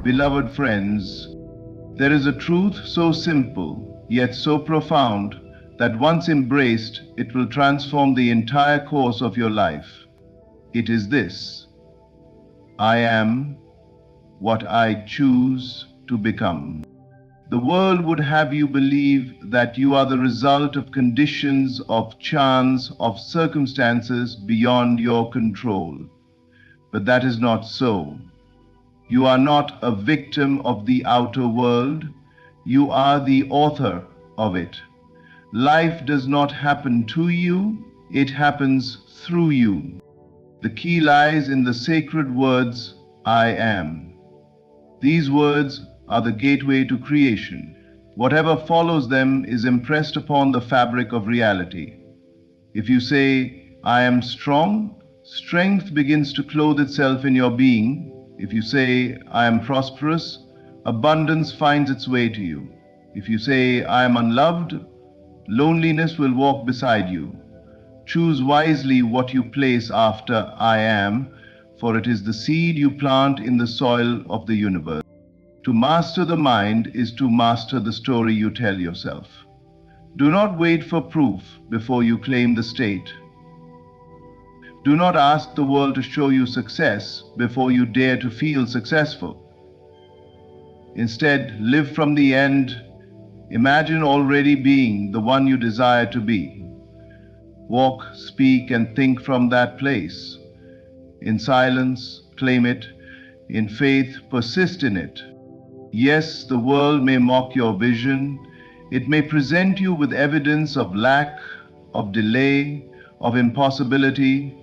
Beloved friends, there is a truth so simple, yet so profound, that once embraced, it will transform the entire course of your life. It is this: I am what I choose to become. The world would have you believe that you are the result of conditions, of chance, of circumstances beyond your control. But that is not so. You are not a victim of the outer world. You are the author of it. Life does not happen to you, it happens through you. The key lies in the sacred words, I am. These words are the gateway to creation. Whatever follows them is impressed upon the fabric of reality. If you say, I am strong, strength begins to clothe itself in your being. If you say, I am prosperous, abundance finds its way to you. If you say, I am unloved, loneliness will walk beside you. Choose wisely what you place after I am, for it is the seed you plant in the soil of the universe. To master the mind is to master the story you tell yourself. Do not wait for proof before you claim the state. Do not ask the world to show you success before you dare to feel successful. Instead, live from the end. Imagine already being the one you desire to be. Walk, speak, and think from that place. In silence, claim it. In faith, persist in it. Yes, the world may mock your vision. It may present you with evidence of lack, of delay, of impossibility.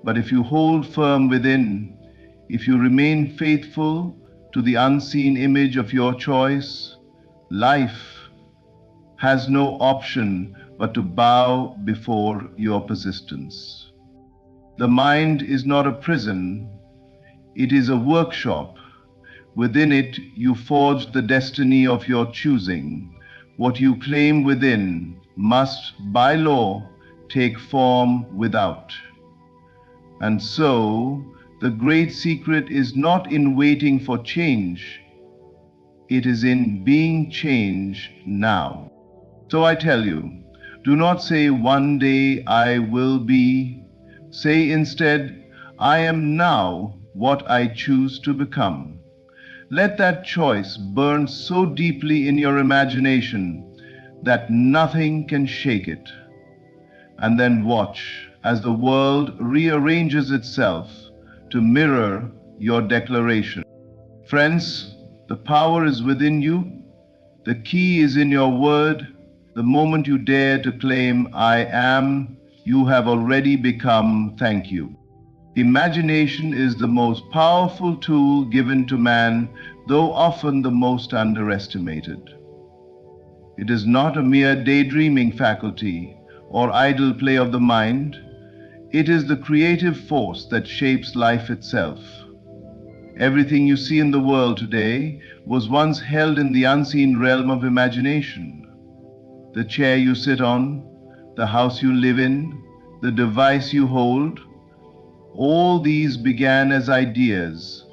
But if you hold firm within, if you remain faithful to the unseen image of your choice, life has no option but to bow before your persistence. The mind is not a prison, it is a workshop. Within it, you forge the destiny of your choosing. What you claim within must, by law, take form without. And so, the great secret is not in waiting for change, it is in being change now. So I tell you, do not say one day I will be. Say instead, I am now what I choose to become. Let that choice burn so deeply in your imagination that nothing can shake it. And then watch as the world rearranges itself to mirror your declaration. Friends, the power is within you. The key is in your word. The moment you dare to claim, I am, you have already become, thank you. Imagination is the most powerful tool given to man, though often the most underestimated. It is not a mere daydreaming faculty or idle play of the mind. It is the creative force that shapes life itself. Everything you see in the world today was once held in the unseen realm of imagination. The chair you sit on, the house you live in, the device you hold, all these began as ideas,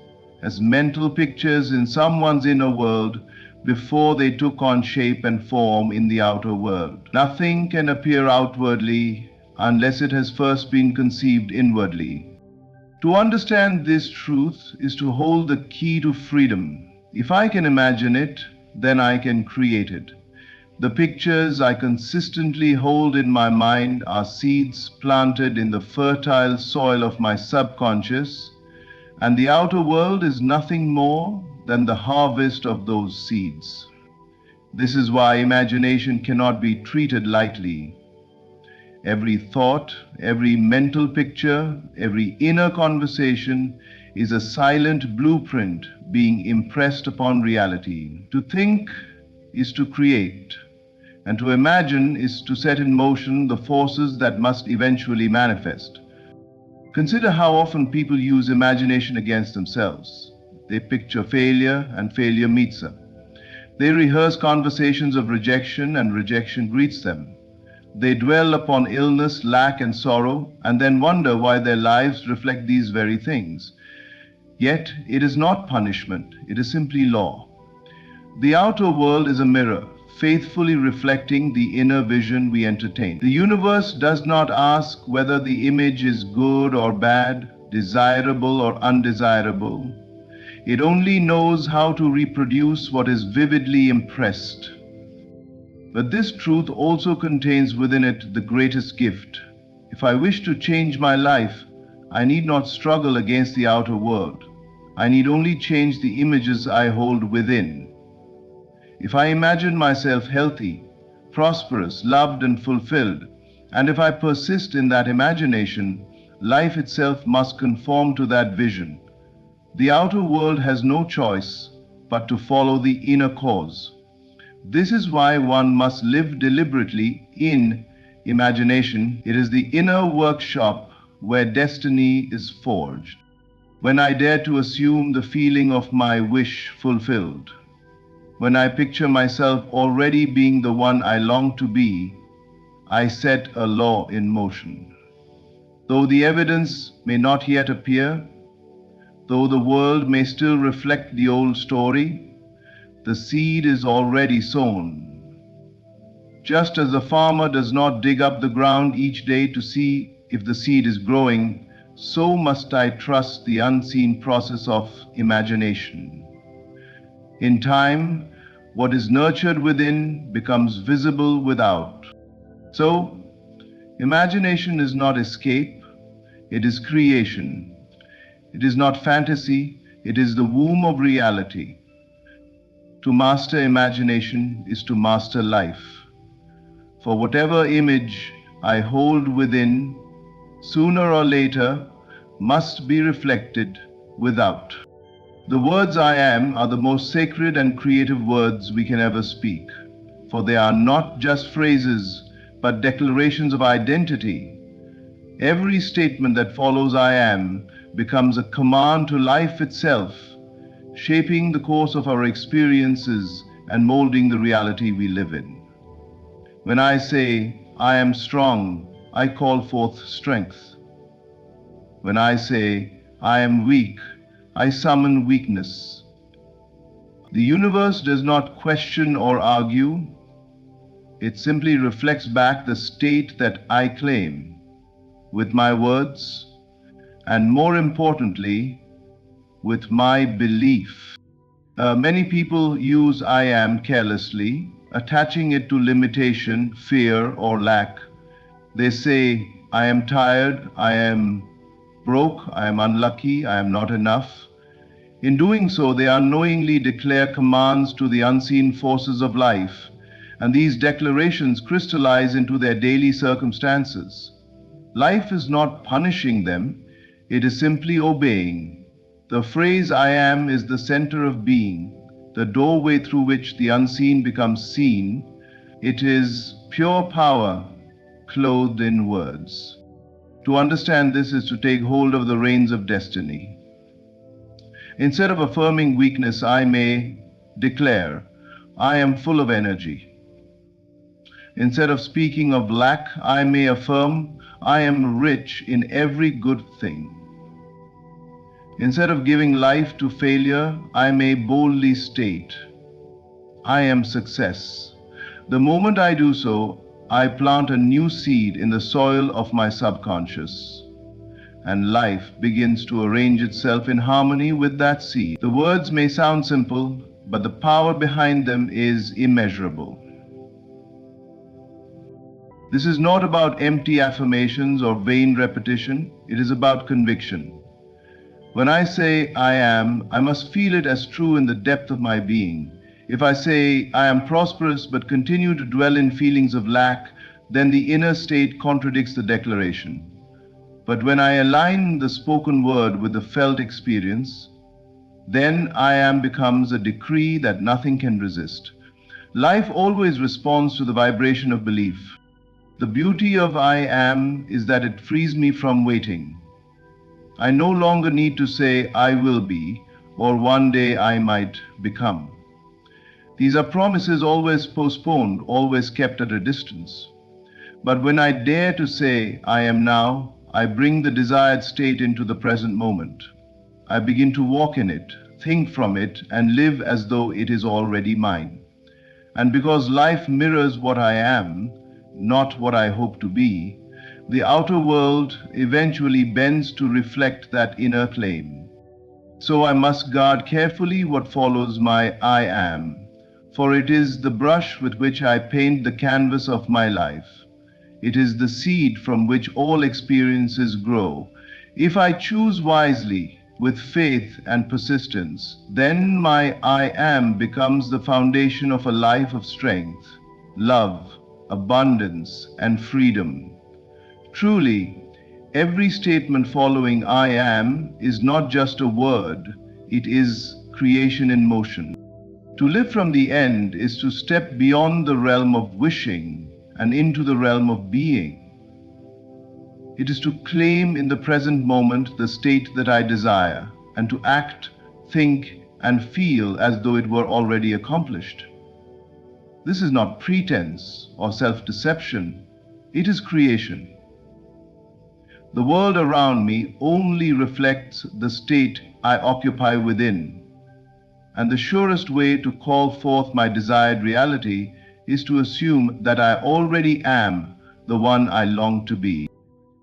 as mental pictures in someone's inner world before they took on shape and form in the outer world. Nothing can appear outwardly unless it has first been conceived inwardly. To understand this truth is to hold the key to freedom. If I can imagine it, then I can create it. The pictures I consistently hold in my mind are seeds planted in the fertile soil of my subconscious, and the outer world is nothing more than the harvest of those seeds. This is why imagination cannot be treated lightly. Every thought, every mental picture, every inner conversation is a silent blueprint being impressed upon reality. To think is to create, and to imagine is to set in motion the forces that must eventually manifest. Consider how often people use imagination against themselves. They picture failure, and failure meets them. They rehearse conversations of rejection, and rejection greets them. They dwell upon illness, lack, and sorrow, and then wonder why their lives reflect these very things. Yet it is not punishment, it is simply law. The outer world is a mirror, faithfully reflecting the inner vision we entertain. The universe does not ask whether the image is good or bad, desirable or undesirable. It only knows how to reproduce what is vividly impressed. But this truth also contains within it the greatest gift. If I wish to change my life, I need not struggle against the outer world. I need only change the images I hold within. If I imagine myself healthy, prosperous, loved, and fulfilled, and if I persist in that imagination, life itself must conform to that vision. The outer world has no choice but to follow the inner cause. This is why one must live deliberately in imagination. It is the inner workshop where destiny is forged. When I dare to assume the feeling of my wish fulfilled, when I picture myself already being the one I long to be, I set a law in motion. Though the evidence may not yet appear, though the world may still reflect the old story, the seed is already sown. Just as the farmer does not dig up the ground each day to see if the seed is growing, so must I trust the unseen process of imagination. In time, what is nurtured within becomes visible without. So, imagination is not escape, it is creation. It is not fantasy, it is the womb of reality. To master imagination is to master life. For whatever image I hold within, sooner or later, must be reflected without. The words I am are the most sacred and creative words we can ever speak, for they are not just phrases, but declarations of identity. Every statement that follows I am becomes a command to life itself, shaping the course of our experiences and molding the reality we live in. When I say, I am strong, I call forth strength. When I say, I am weak, I summon weakness. The universe does not question or argue. It simply reflects back the state that I claim with my words, and more importantly, with my belief. Many people use I am carelessly, attaching it to limitation, fear, or lack. They say, I am tired, I am broke, I am unlucky, I am not enough. In doing so, they unknowingly declare commands to the unseen forces of life, and these declarations crystallize into their daily circumstances. Life is not punishing them, it is simply obeying. The phrase I am is the center of being, the doorway through which the unseen becomes seen. It is pure power clothed in words. To understand this is to take hold of the reins of destiny. Instead of affirming weakness, I may declare, I am full of energy. Instead of speaking of lack, I may affirm, I am rich in every good thing. Instead of giving life to failure, I may boldly state, I am success. The moment I do so, I plant a new seed in the soil of my subconscious, and life begins to arrange itself in harmony with that seed. The words may sound simple, but the power behind them is immeasurable. This is not about empty affirmations or vain repetition, it is about conviction. When I say I am, I must feel it as true in the depth of my being. If I say I am prosperous but continue to dwell in feelings of lack, then the inner state contradicts the declaration. But when I align the spoken word with the felt experience, then I am becomes a decree that nothing can resist. Life always responds to the vibration of belief. The beauty of I am is that it frees me from waiting. I no longer need to say I will be or one day I might become. These are promises always postponed, always kept at a distance. But when I dare to say I am now, I bring the desired state into the present moment. I begin to walk in it, think from it, and live as though it is already mine. And because life mirrors what I am, not what I hope to be, the outer world eventually bends to reflect that inner claim. So I must guard carefully what follows my I am, for it is the brush with which I paint the canvas of my life. It is the seed from which all experiences grow. If I choose wisely, with faith and persistence, then my I am becomes the foundation of a life of strength, love, abundance, and freedom. Truly, every statement following I am is not just a word, it is creation in motion. To live from the end is to step beyond the realm of wishing and into the realm of being. It is to claim in the present moment the state that I desire, and to act, think, and feel as though it were already accomplished. This is not pretense or self-deception, it is creation. The world around me only reflects the state I occupy within, and the surest way to call forth my desired reality is to assume that I already am the one I long to be.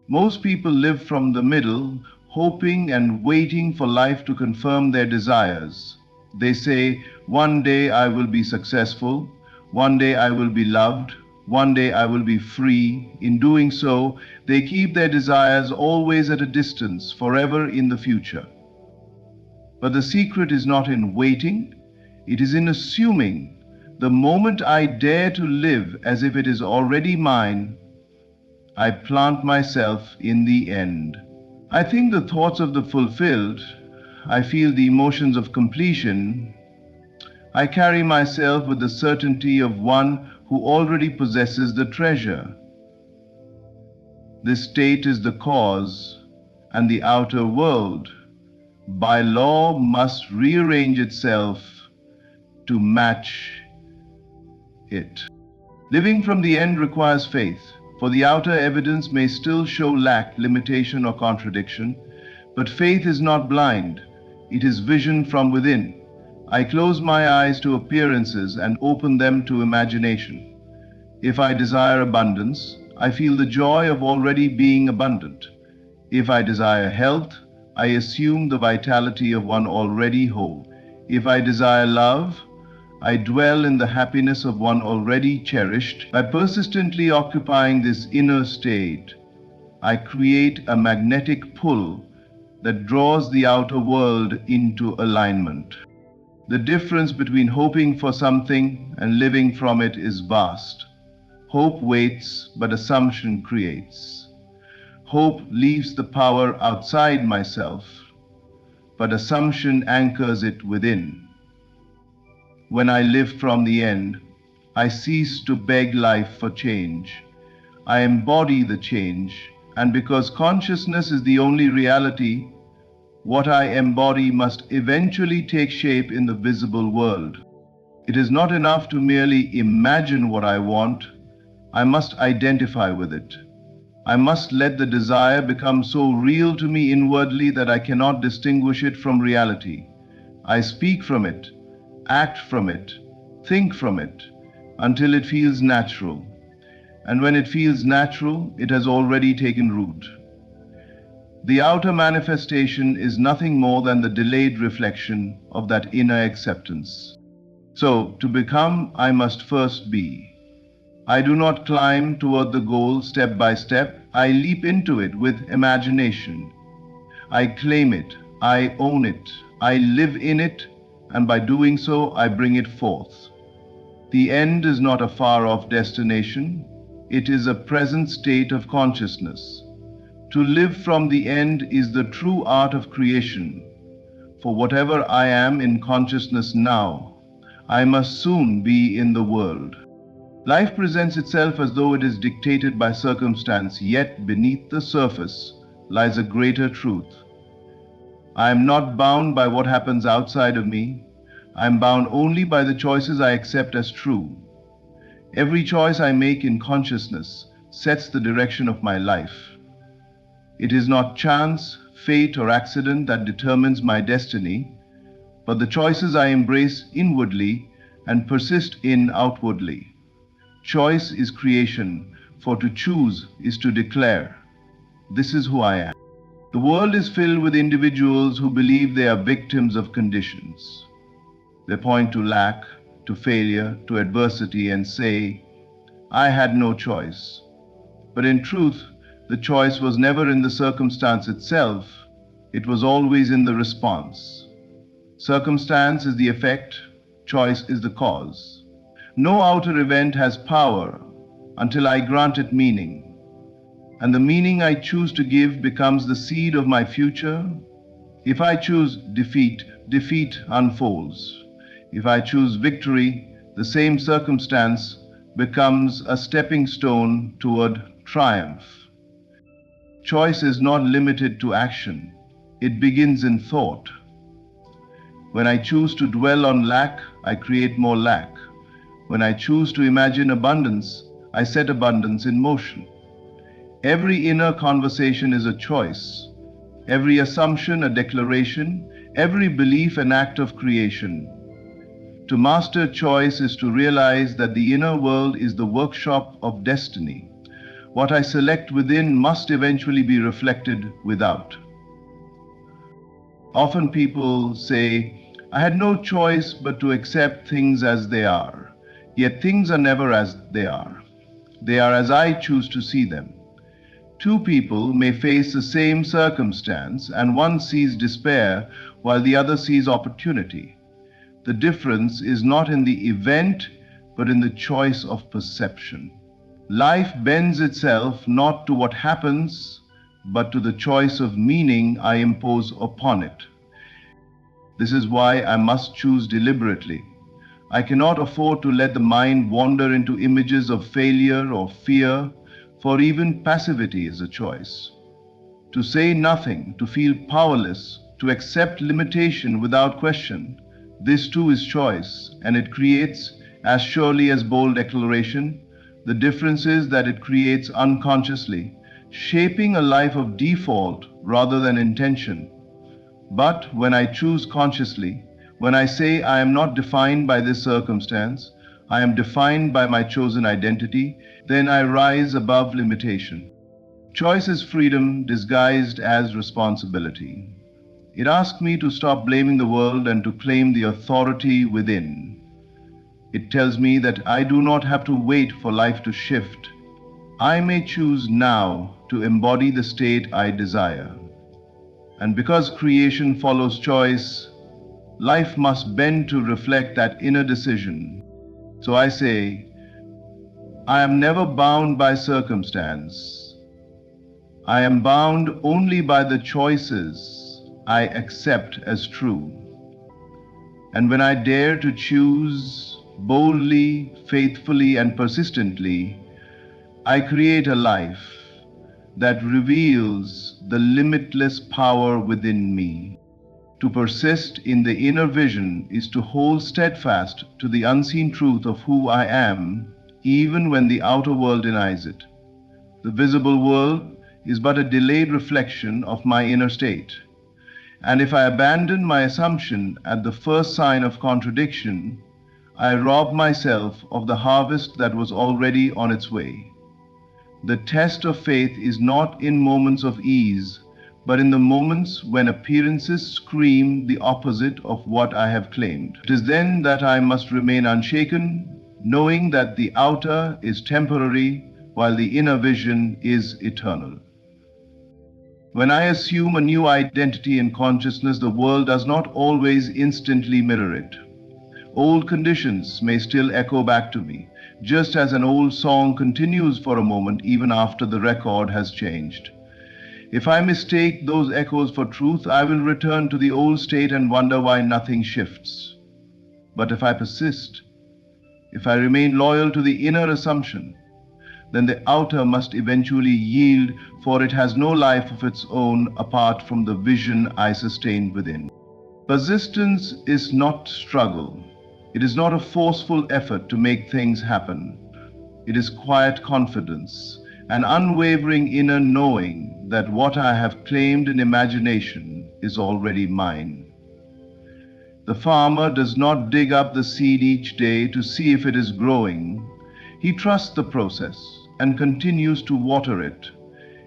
Most people live from the middle, hoping and waiting for life to confirm their desires. They say, one day I will be successful, one day I will be loved, one day I will be free. In doing so, they keep their desires always at a distance, forever in the future. But the secret is not in waiting, it is in assuming the moment I dare to live as if it is already mine, I plant myself in the end. I think the thoughts of the fulfilled, I feel the emotions of completion, I carry myself with the certainty of one who already possesses the treasure. This state is the cause, and the outer world, by law, must rearrange itself to match it. Living from the end requires faith, for the outer evidence may still show lack, limitation, or contradiction, but faith is not blind, it is vision from within. I close my eyes to appearances and open them to imagination. If I desire abundance, I feel the joy of already being abundant. If I desire health, I assume the vitality of one already whole. If I desire love, I dwell in the happiness of one already cherished. By persistently occupying this inner state, I create a magnetic pull that draws the outer world into alignment. The difference between hoping for something and living from it is vast. Hope waits, but assumption creates. Hope leaves the power outside myself, but assumption anchors it within. When I live from the end, I cease to beg life for change. I embody the change, and because consciousness is the only reality, what I embody must eventually take shape in the visible world. It is not enough to merely imagine what I want, I must identify with it. I must let the desire become so real to me inwardly that I cannot distinguish it from reality. I speak from it, act from it, think from it, until it feels natural. And when it feels natural, it has already taken root. The outer manifestation is nothing more than the delayed reflection of that inner acceptance. So, to become, I must first be. I do not climb toward the goal step by step, I leap into it with imagination. I claim it, I own it, I live in it, and by doing so, I bring it forth. The end is not a far-off destination, it is a present state of consciousness. To live from the end is the true art of creation. For whatever I am in consciousness now, I must soon be in the world. Life presents itself as though it is dictated by circumstance, yet beneath the surface lies a greater truth. I am not bound by what happens outside of me. I am bound only by the choices I accept as true. Every choice I make in consciousness sets the direction of my life. It is not chance, fate, or accident that determines my destiny, but the choices I embrace inwardly and persist in outwardly. Choice is creation, for to choose is to declare, "This is who I am." The world is filled with individuals who believe they are victims of conditions. They point to lack, to failure, to adversity, and say, "I had no choice." But in truth, the choice was never in the circumstance itself, it was always in the response. Circumstance is the effect, choice is the cause. No outer event has power until I grant it meaning, and the meaning I choose to give becomes the seed of my future. If I choose defeat, defeat unfolds. If I choose victory, the same circumstance becomes a stepping stone toward triumph. Choice is not limited to action, it begins in thought. When I choose to dwell on lack, I create more lack. When I choose to imagine abundance, I set abundance in motion. Every inner conversation is a choice, every assumption a declaration, every belief an act of creation. To master choice is to realize that the inner world is the workshop of destiny. What I select within must eventually be reflected without. Often people say, "I had no choice but to accept things as they are." Yet things are never as they are. They are as I choose to see them. Two people may face the same circumstance, and one sees despair while the other sees opportunity. The difference is not in the event, but in the choice of perception. Life bends itself not to what happens, but to the choice of meaning I impose upon it. This is why I must choose deliberately. I cannot afford to let the mind wander into images of failure or fear, for even passivity is a choice. To say nothing, to feel powerless, to accept limitation without question, this too is choice, and it creates, as surely as bold declaration, the difference is that it creates unconsciously, shaping a life of default rather than intention. But when I choose consciously, when I say I am not defined by this circumstance, I am defined by my chosen identity, then I rise above limitation. Choice is freedom disguised as responsibility. It asks me to stop blaming the world and to claim the authority within. It tells me that I do not have to wait for life to shift. I may choose now to embody the state I desire. And because creation follows choice, life must bend to reflect that inner decision. So I say, I am never bound by circumstance. I am bound only by the choices I accept as true. And when I dare to choose boldly, faithfully, and persistently, I create a life that reveals the limitless power within me. To persist in the inner vision is to hold steadfast to the unseen truth of who I am, even when the outer world denies it. The visible world is but a delayed reflection of my inner state. And if I abandon my assumption at the first sign of contradiction, I rob myself of the harvest that was already on its way. The test of faith is not in moments of ease, but in the moments when appearances scream the opposite of what I have claimed. It is then that I must remain unshaken, knowing that the outer is temporary while the inner vision is eternal. When I assume a new identity in consciousness, the world does not always instantly mirror it. Old conditions may still echo back to me, just as an old song continues for a moment even after the record has changed. If I mistake those echoes for truth, I will return to the old state and wonder why nothing shifts. But if I persist, if I remain loyal to the inner assumption, then the outer must eventually yield, for it has no life of its own apart from the vision I sustain within. Persistence is not struggle. It is not a forceful effort to make things happen. It is quiet confidence, an unwavering inner knowing that what I have claimed in imagination is already mine. The farmer does not dig up the seed each day to see if it is growing. He trusts the process and continues to water it.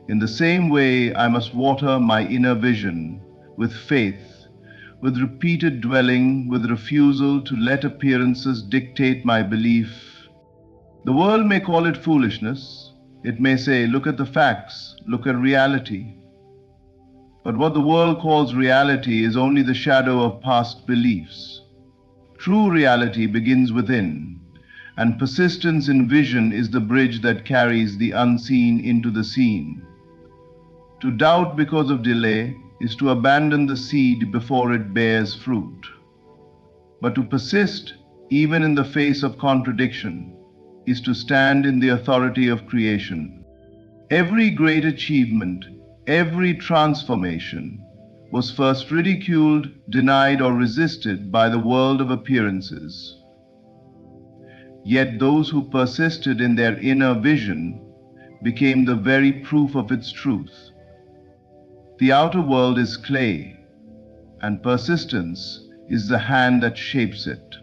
In the same way, I must water my inner vision with faith, with repeated dwelling, with refusal to let appearances dictate my belief. The world may call it foolishness. It may say, look at the facts, look at reality. But what the world calls reality is only the shadow of past beliefs. True reality begins within, and persistence in vision is the bridge that carries the unseen into the seen. To doubt because of delay is to abandon the seed before it bears fruit. But to persist, even in the face of contradiction, is to stand in the authority of creation. Every great achievement, every transformation was first ridiculed, denied, or resisted by the world of appearances. Yet those who persisted in their inner vision became the very proof of its truth. The outer world is clay, and persistence is the hand that shapes it.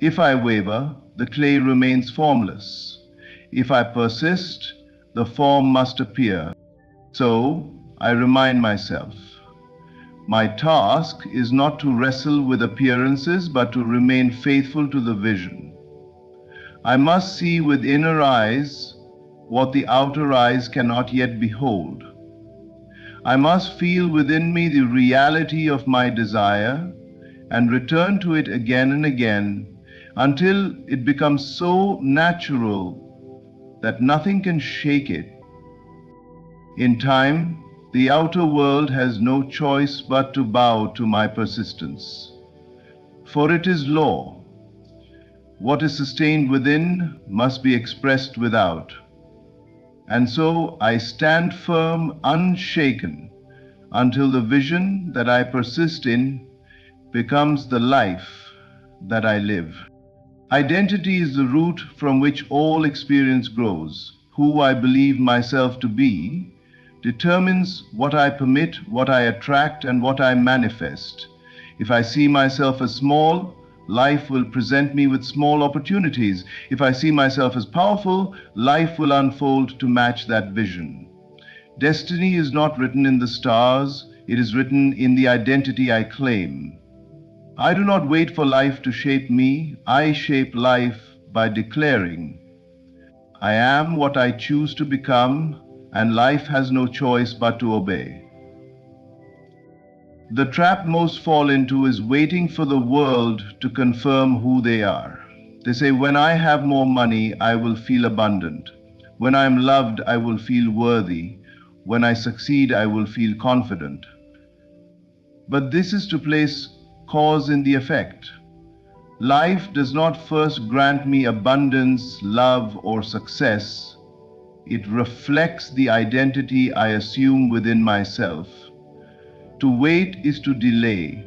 If I waver, the clay remains formless. If I persist, the form must appear. So, I remind myself, my task is not to wrestle with appearances, but to remain faithful to the vision. I must see with inner eyes what the outer eyes cannot yet behold. I must feel within me the reality of my desire and return to it again and again until it becomes so natural that nothing can shake it. In time, the outer world has no choice but to bow to my persistence. For it is law. What is sustained within must be expressed without. And so I stand firm, unshaken, until the vision that I persist in becomes the life that I live. Identity is the root from which all experience grows. Who I believe myself to be determines what I permit, what I attract, and what I manifest. If I see myself as small, life will present me with small opportunities. If I see myself as powerful, life will unfold to match that vision. Destiny is not written in the stars, it is written in the identity I claim. I do not wait for life to shape me, I shape life by declaring, I am what I choose to become, and life has no choice but to obey. The trap most fall into is waiting for the world to confirm who they are. They say, when I have more money, I will feel abundant. When I am loved, I will feel worthy. When I succeed, I will feel confident. But this is to place cause in the effect. Life does not first grant me abundance, love, or success. It reflects the identity I assume within myself. To wait is to delay.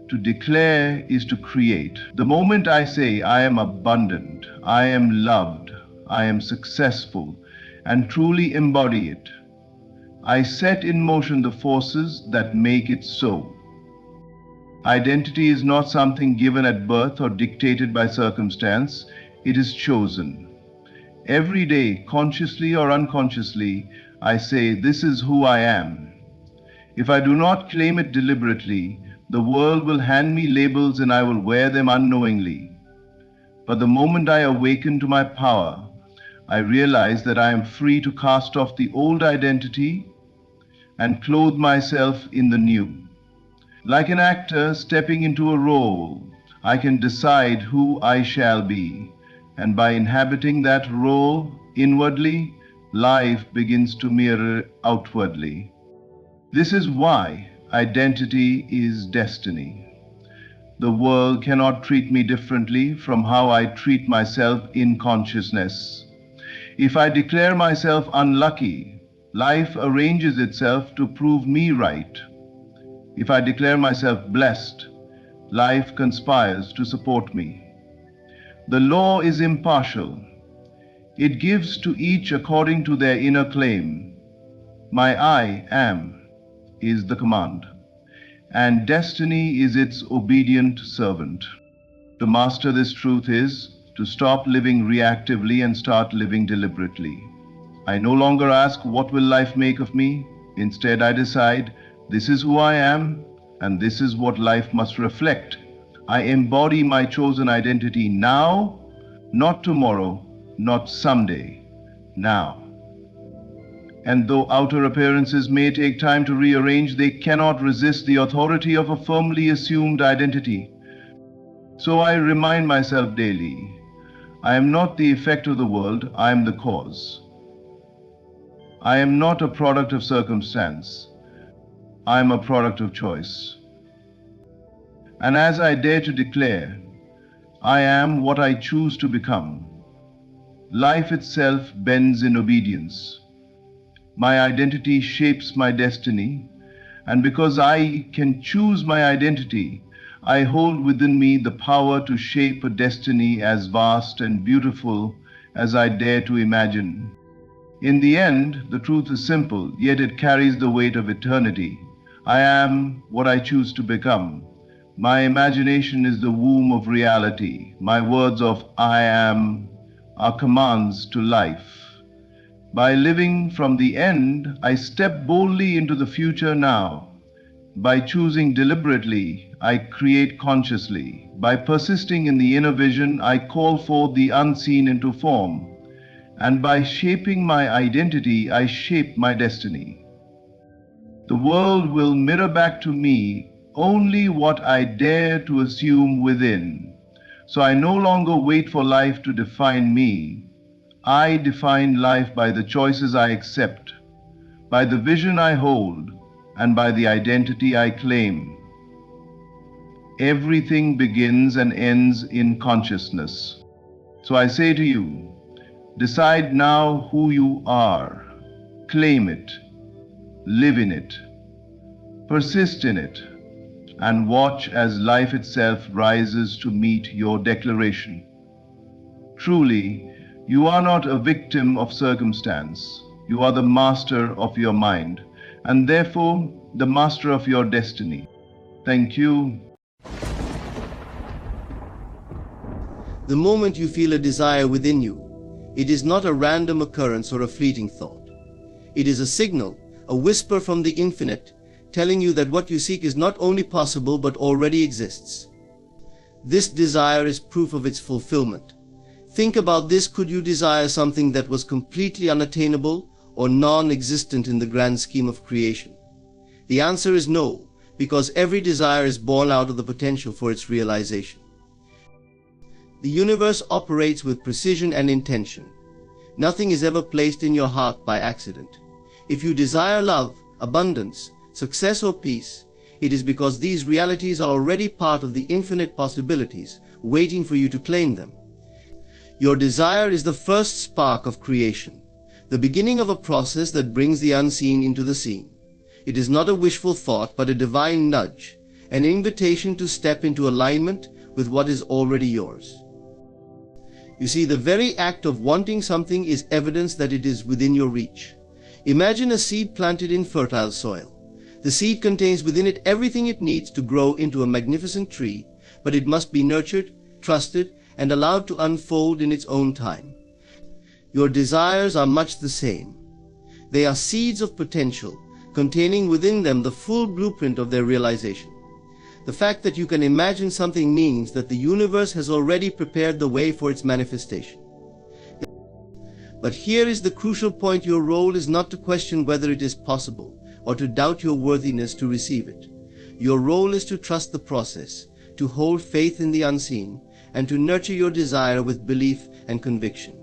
To declare is to create. The moment I say I am abundant, I am loved, I am successful, and truly embody it, I set in motion the forces that make it so. Identity is not something given at birth or dictated by circumstance, it is chosen. Every day, consciously or unconsciously, I say, this is who I am. If I do not claim it deliberately, the world will hand me labels and I will wear them unknowingly. But the moment I awaken to my power, I realize that I am free to cast off the old identity and clothe myself in the new. Like an actor stepping into a role, I can decide who I shall be, and by inhabiting that role inwardly, life begins to mirror outwardly. This is why identity is destiny. The world cannot treat me differently from how I treat myself in consciousness. If I declare myself unlucky, life arranges itself to prove me right. If I declare myself blessed, life conspires to support me. The law is impartial. It gives to each according to their inner claim. My I am is the command, and destiny is its obedient servant. To master this truth is to stop living reactively and start living deliberately. I no longer ask, what will life make of me? Instead, I decide, this is who I am, and this is what life must reflect. I embody my chosen identity now, not tomorrow, not someday, now. And though outer appearances may take time to rearrange, they cannot resist the authority of a firmly assumed identity. So I remind myself daily, I am not the effect of the world, I am the cause. I am not a product of circumstance, I am a product of choice. And as I dare to declare, I am what I choose to become, life itself bends in obedience. My identity shapes my destiny, and because I can choose my identity, I hold within me the power to shape a destiny as vast and beautiful as I dare to imagine. In the end, the truth is simple, yet it carries the weight of eternity. I am what I choose to become. My imagination is the womb of reality. My words of I am are commands to life. By living from the end, I step boldly into the future now. By choosing deliberately, I create consciously. By persisting in the inner vision, I call forth the unseen into form. And by shaping my identity, I shape my destiny. The world will mirror back to me only what I dare to assume within. So I no longer wait for life to define me. I define life by the choices I accept, by the vision I hold, and by the identity I claim. Everything begins and ends in consciousness. So I say to you, decide now who you are. Claim it, live in it, persist in it, and watch as life itself rises to meet your declaration. Truly, you are not a victim of circumstance. You are the master of your mind, and therefore the master of your destiny. Thank you. The moment you feel a desire within you, it is not a random occurrence or a fleeting thought. It is a signal, a whisper from the infinite, telling you that what you seek is not only possible but already exists. This desire is proof of its fulfillment. Think about this. Could you desire something that was completely unattainable or non-existent in the grand scheme of creation? The answer is no, because every desire is born out of the potential for its realization. The universe operates with precision and intention. Nothing is ever placed in your heart by accident. If you desire love, abundance, success or peace, it is because these realities are already part of the infinite possibilities, waiting for you to claim them. Your desire is the first spark of creation, the beginning of a process that brings the unseen into the seen. It is not a wishful thought, but a divine nudge, an invitation to step into alignment with what is already yours. You see, the very act of wanting something is evidence that it is within your reach. Imagine a seed planted in fertile soil. The seed contains within it everything it needs to grow into a magnificent tree, but it must be nurtured, trusted, and allowed to unfold in its own time. Your desires are much the same. They are seeds of potential, containing within them the full blueprint of their realization. The fact that you can imagine something means that the universe has already prepared the way for its manifestation. But here is the crucial point. Your role is not to question whether it is possible or to doubt your worthiness to receive it. Your role is to trust the process, to hold faith in the unseen, and to nurture your desire with belief and conviction.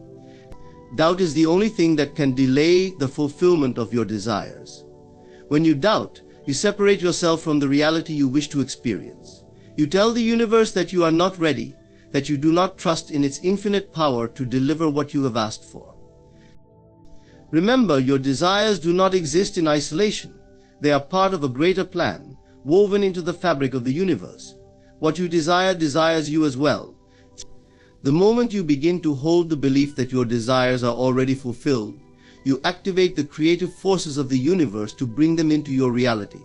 Doubt is the only thing that can delay the fulfillment of your desires. When you doubt, you separate yourself from the reality you wish to experience. You tell the universe that you are not ready, that you do not trust in its infinite power to deliver what you have asked for. Remember, your desires do not exist in isolation. They are part of a greater plan, woven into the fabric of the universe. What you desire desires you as well. The moment you begin to hold the belief that your desires are already fulfilled, you activate the creative forces of the universe to bring them into your reality.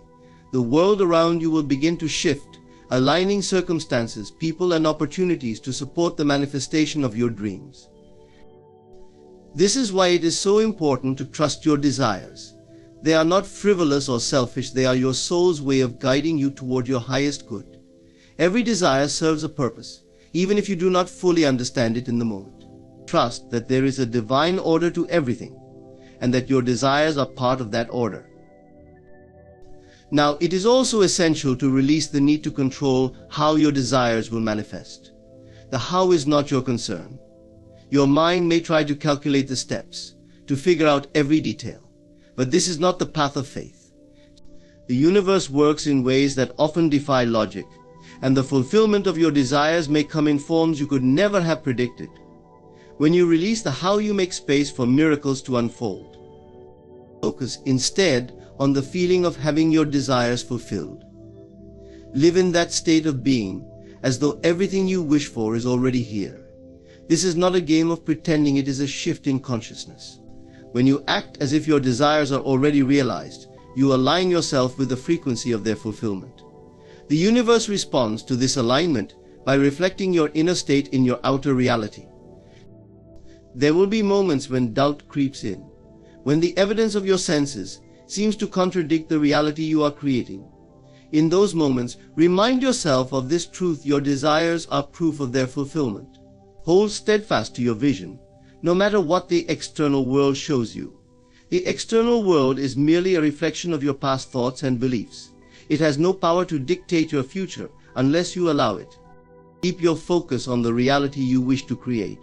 The world around you will begin to shift, aligning circumstances, people, and opportunities to support the manifestation of your dreams. This is why it is so important to trust your desires. They are not frivolous or selfish, they are your soul's way of guiding you toward your highest good. Every desire serves a purpose, even if you do not fully understand it in the moment. Trust that there is a divine order to everything, and that your desires are part of that order. Now, it is also essential to release the need to control how your desires will manifest. The how is not your concern. Your mind may try to calculate the steps, to figure out every detail, but this is not the path of faith. The universe works in ways that often defy logic, and the fulfillment of your desires may come in forms you could never have predicted. When you release the how, you make space for miracles to unfold. Focus instead on the feeling of having your desires fulfilled. Live in that state of being, as though everything you wish for is already here. This is not a game of pretending, it is a shift in consciousness. When you act as if your desires are already realized, you align yourself with the frequency of their fulfillment. The universe responds to this alignment by reflecting your inner state in your outer reality. There will be moments when doubt creeps in, when the evidence of your senses seems to contradict the reality you are creating. In those moments, remind yourself of this truth: your desires are proof of their fulfillment. Hold steadfast to your vision, no matter what the external world shows you. The external world is merely a reflection of your past thoughts and beliefs. It has no power to dictate your future unless you allow it. Keep your focus on the reality you wish to create.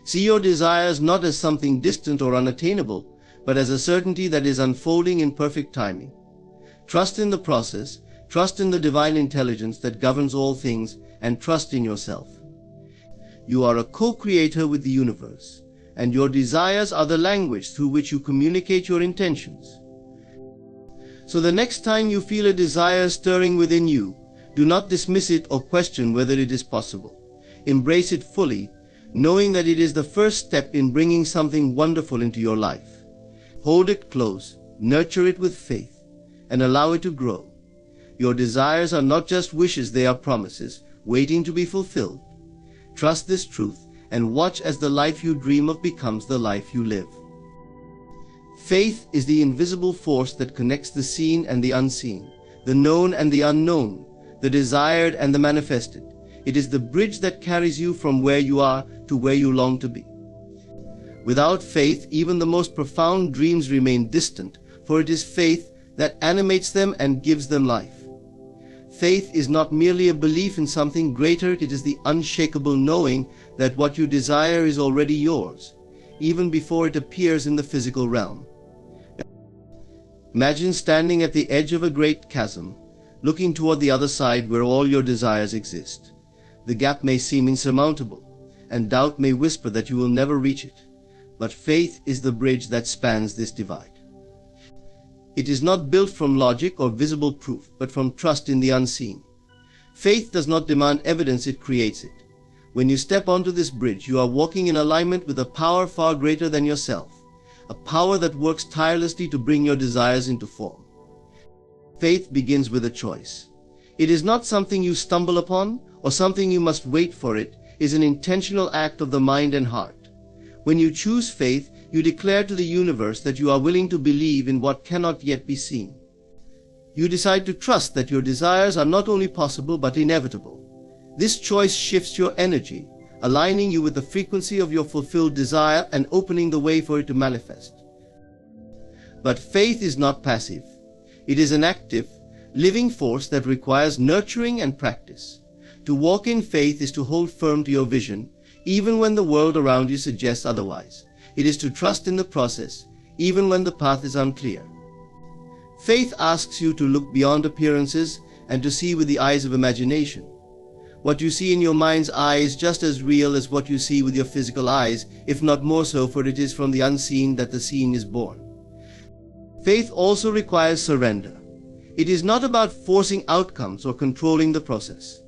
See your desires not as something distant or unattainable, but as a certainty that is unfolding in perfect timing. Trust in the process, trust in the divine intelligence that governs all things, and trust in yourself. You are a co-creator with the universe, and your desires are the language through which you communicate your intentions. So the next time you feel a desire stirring within you, do not dismiss it or question whether it is possible. Embrace it fully, knowing that it is the first step in bringing something wonderful into your life. Hold it close, nurture it with faith, and allow it to grow. Your desires are not just wishes, they are promises, waiting to be fulfilled. Trust this truth and watch as the life you dream of becomes the life you live. Faith is the invisible force that connects the seen and the unseen, the known and the unknown, the desired and the manifested. It is the bridge that carries you from where you are to where you long to be. Without faith, even the most profound dreams remain distant, for it is faith that animates them and gives them life. Faith is not merely a belief in something greater, it is the unshakable knowing that what you desire is already yours, even before it appears in the physical realm. Imagine standing at the edge of a great chasm, looking toward the other side where all your desires exist. The gap may seem insurmountable, and doubt may whisper that you will never reach it, but faith is the bridge that spans this divide. It is not built from logic or visible proof, but from trust in the unseen. Faith does not demand evidence, it creates it. When you step onto this bridge, you are walking in alignment with a power far greater than yourself, a power that works tirelessly to bring your desires into form. Faith begins with a choice. It is not something you stumble upon or something you must wait for. It is an intentional act of the mind and heart. When you choose faith, you declare to the universe that you are willing to believe in what cannot yet be seen. You decide to trust that your desires are not only possible but inevitable. This choice shifts your energy, aligning you with the frequency of your fulfilled desire and opening the way for it to manifest. But faith is not passive. It is an active, living force that requires nurturing and practice. To walk in faith is to hold firm to your vision, even when the world around you suggests otherwise. It is to trust in the process, even when the path is unclear. Faith asks you to look beyond appearances and to see with the eyes of imagination. What you see in your mind's eye is just as real as what you see with your physical eyes, if not more so, for it is from the unseen that the seen is born. Faith also requires surrender. It is not about forcing outcomes or controlling the process.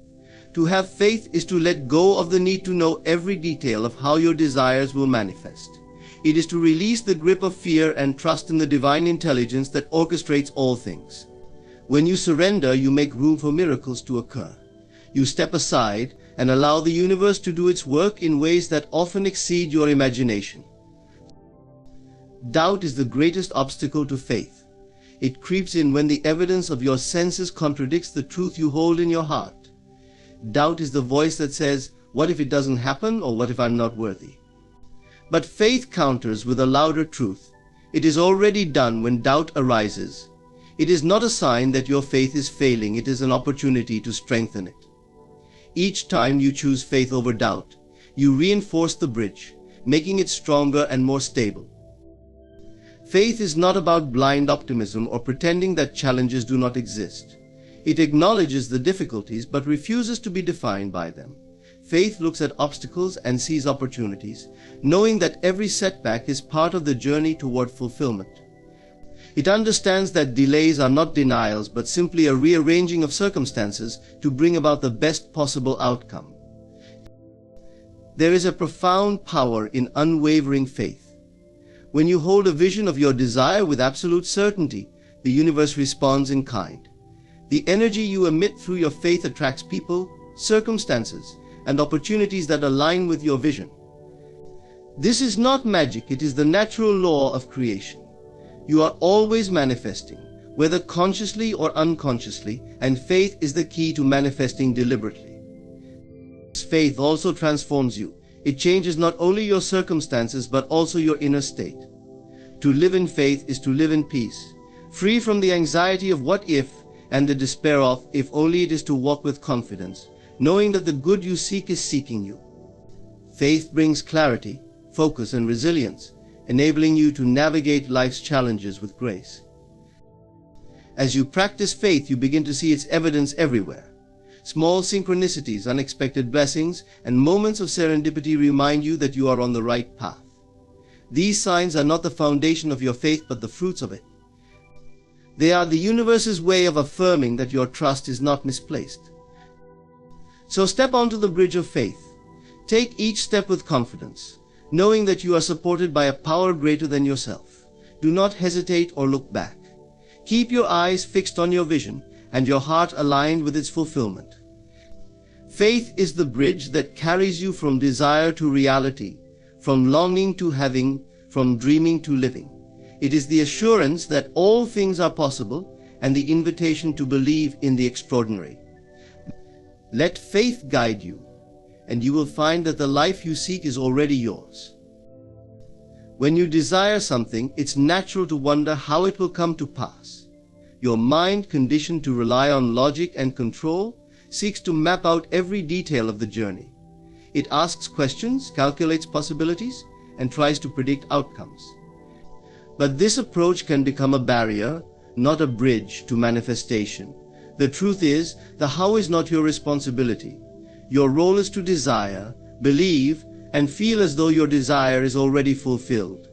To have faith is to let go of the need to know every detail of how your desires will manifest. It is to release the grip of fear and trust in the divine intelligence that orchestrates all things. When you surrender, you make room for miracles to occur. You step aside and allow the universe to do its work in ways that often exceed your imagination. Doubt is the greatest obstacle to faith. It creeps in when the evidence of your senses contradicts the truth you hold in your heart. Doubt is the voice that says, "What if it doesn't happen?" or "What if I'm not worthy?" But faith counters with a louder truth. It is already done when doubt arises. It is not a sign that your faith is failing, it is an opportunity to strengthen it. Each time you choose faith over doubt, you reinforce the bridge, making it stronger and more stable. Faith is not about blind optimism or pretending that challenges do not exist. It acknowledges the difficulties but refuses to be defined by them. Faith looks at obstacles and sees opportunities, knowing that every setback is part of the journey toward fulfillment. It understands that delays are not denials but simply a rearranging of circumstances to bring about the best possible outcome. There is a profound power in unwavering faith. When you hold a vision of your desire with absolute certainty, the universe responds in kind. The energy you emit through your faith attracts people, circumstances, and opportunities that align with your vision. This is not magic, it is the natural law of creation. You are always manifesting, whether consciously or unconsciously, and faith is the key to manifesting deliberately. Faith also transforms you. It changes not only your circumstances but also your inner state. To live in faith is to live in peace, free from the anxiety of what if and the despair of if only. It is to walk with confidence, knowing that the good you seek is seeking you. Faith brings clarity, focus, and resilience, enabling you to navigate life's challenges with grace. As you practice faith, you begin to see its evidence everywhere. Small synchronicities, unexpected blessings, and moments of serendipity remind you that you are on the right path. These signs are not the foundation of your faith, but the fruits of it. They are the universe's way of affirming that your trust is not misplaced. So step onto the bridge of faith. Take each step with confidence, knowing that you are supported by a power greater than yourself. Do not hesitate or look back. Keep your eyes fixed on your vision and your heart aligned with its fulfillment. Faith is the bridge that carries you from desire to reality, from longing to having, from dreaming to living. It is the assurance that all things are possible and the invitation to believe in the extraordinary. Let faith guide you, and you will find that the life you seek is already yours. When you desire something, it's natural to wonder how it will come to pass. Your mind, conditioned to rely on logic and control, seeks to map out every detail of the journey. It asks questions, calculates possibilities, and tries to predict outcomes. But this approach can become a barrier, not a bridge to manifestation. The truth is, the how is not your responsibility. Your role is to desire, believe, and feel as though your desire is already fulfilled.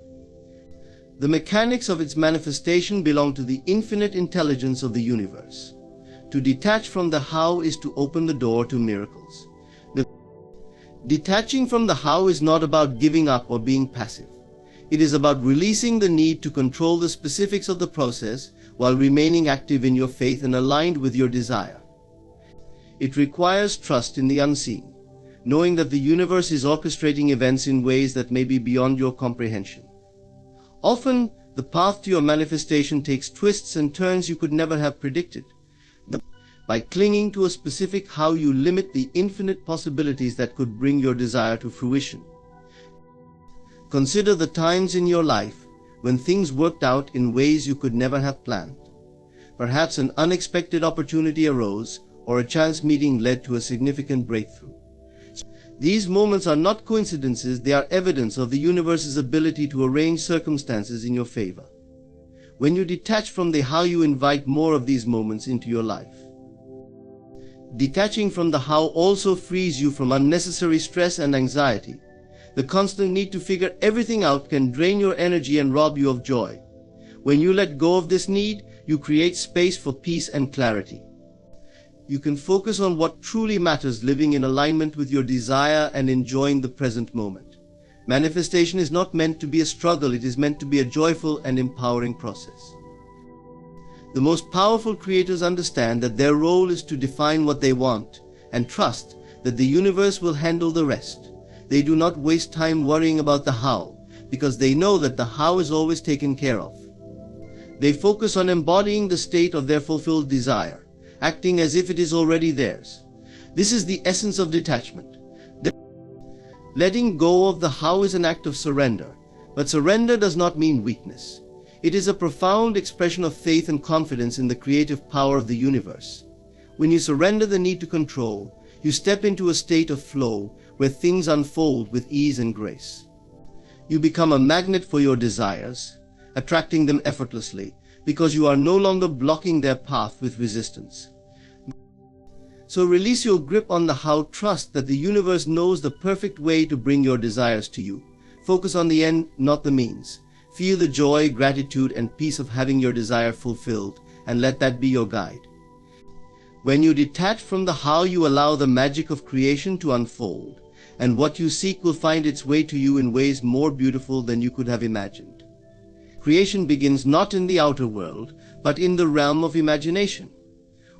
The mechanics of its manifestation belong to the infinite intelligence of the universe. To detach from the how is to open the door to miracles. Detaching from the how is not about giving up or being passive. It is about releasing the need to control the specifics of the process while remaining active in your faith and aligned with your desire. It requires trust in the unseen, knowing that the universe is orchestrating events in ways that may be beyond your comprehension. Often, the path to your manifestation takes twists and turns you could never have predicted. By clinging to a specific how, you limit the infinite possibilities that could bring your desire to fruition. Consider the times in your life when things worked out in ways you could never have planned. Perhaps an unexpected opportunity arose, or a chance meeting led to a significant breakthrough. These moments are not coincidences, they are evidence of the universe's ability to arrange circumstances in your favor. When you detach from the how, you invite more of these moments into your life. Detaching from the how also frees you from unnecessary stress and anxiety. The constant need to figure everything out can drain your energy and rob you of joy. When you let go of this need, you create space for peace and clarity. you can focus on what truly matters, living in alignment with your desire and enjoying the present moment. Manifestation is not meant to be a struggle, it is meant to be a joyful and empowering process. The most powerful creators understand that their role is to define what they want and trust that the universe will handle the rest. They do not waste time worrying about the how, because they know that the how is always taken care of. They focus on embodying the state of their fulfilled desire, acting as if it is already theirs. This is the essence of detachment. Letting go of the how is an act of surrender, but surrender does not mean weakness. It is a profound expression of faith and confidence in the creative power of the universe. When you surrender the need to control, you step into a state of flow where things unfold with ease and grace. You become a magnet for your desires, attracting them effortlessly, because you are no longer blocking their path with resistance. So release your grip on the how, trust that the universe knows the perfect way to bring your desires to you. Focus on the end, not the means. Feel the joy, gratitude, and peace of having your desire fulfilled, and let that be your guide. When you detach from the how, you allow the magic of creation to unfold, and what you seek will find its way to you in ways more beautiful than you could have imagined. Creation begins not in the outer world, but in the realm of imagination.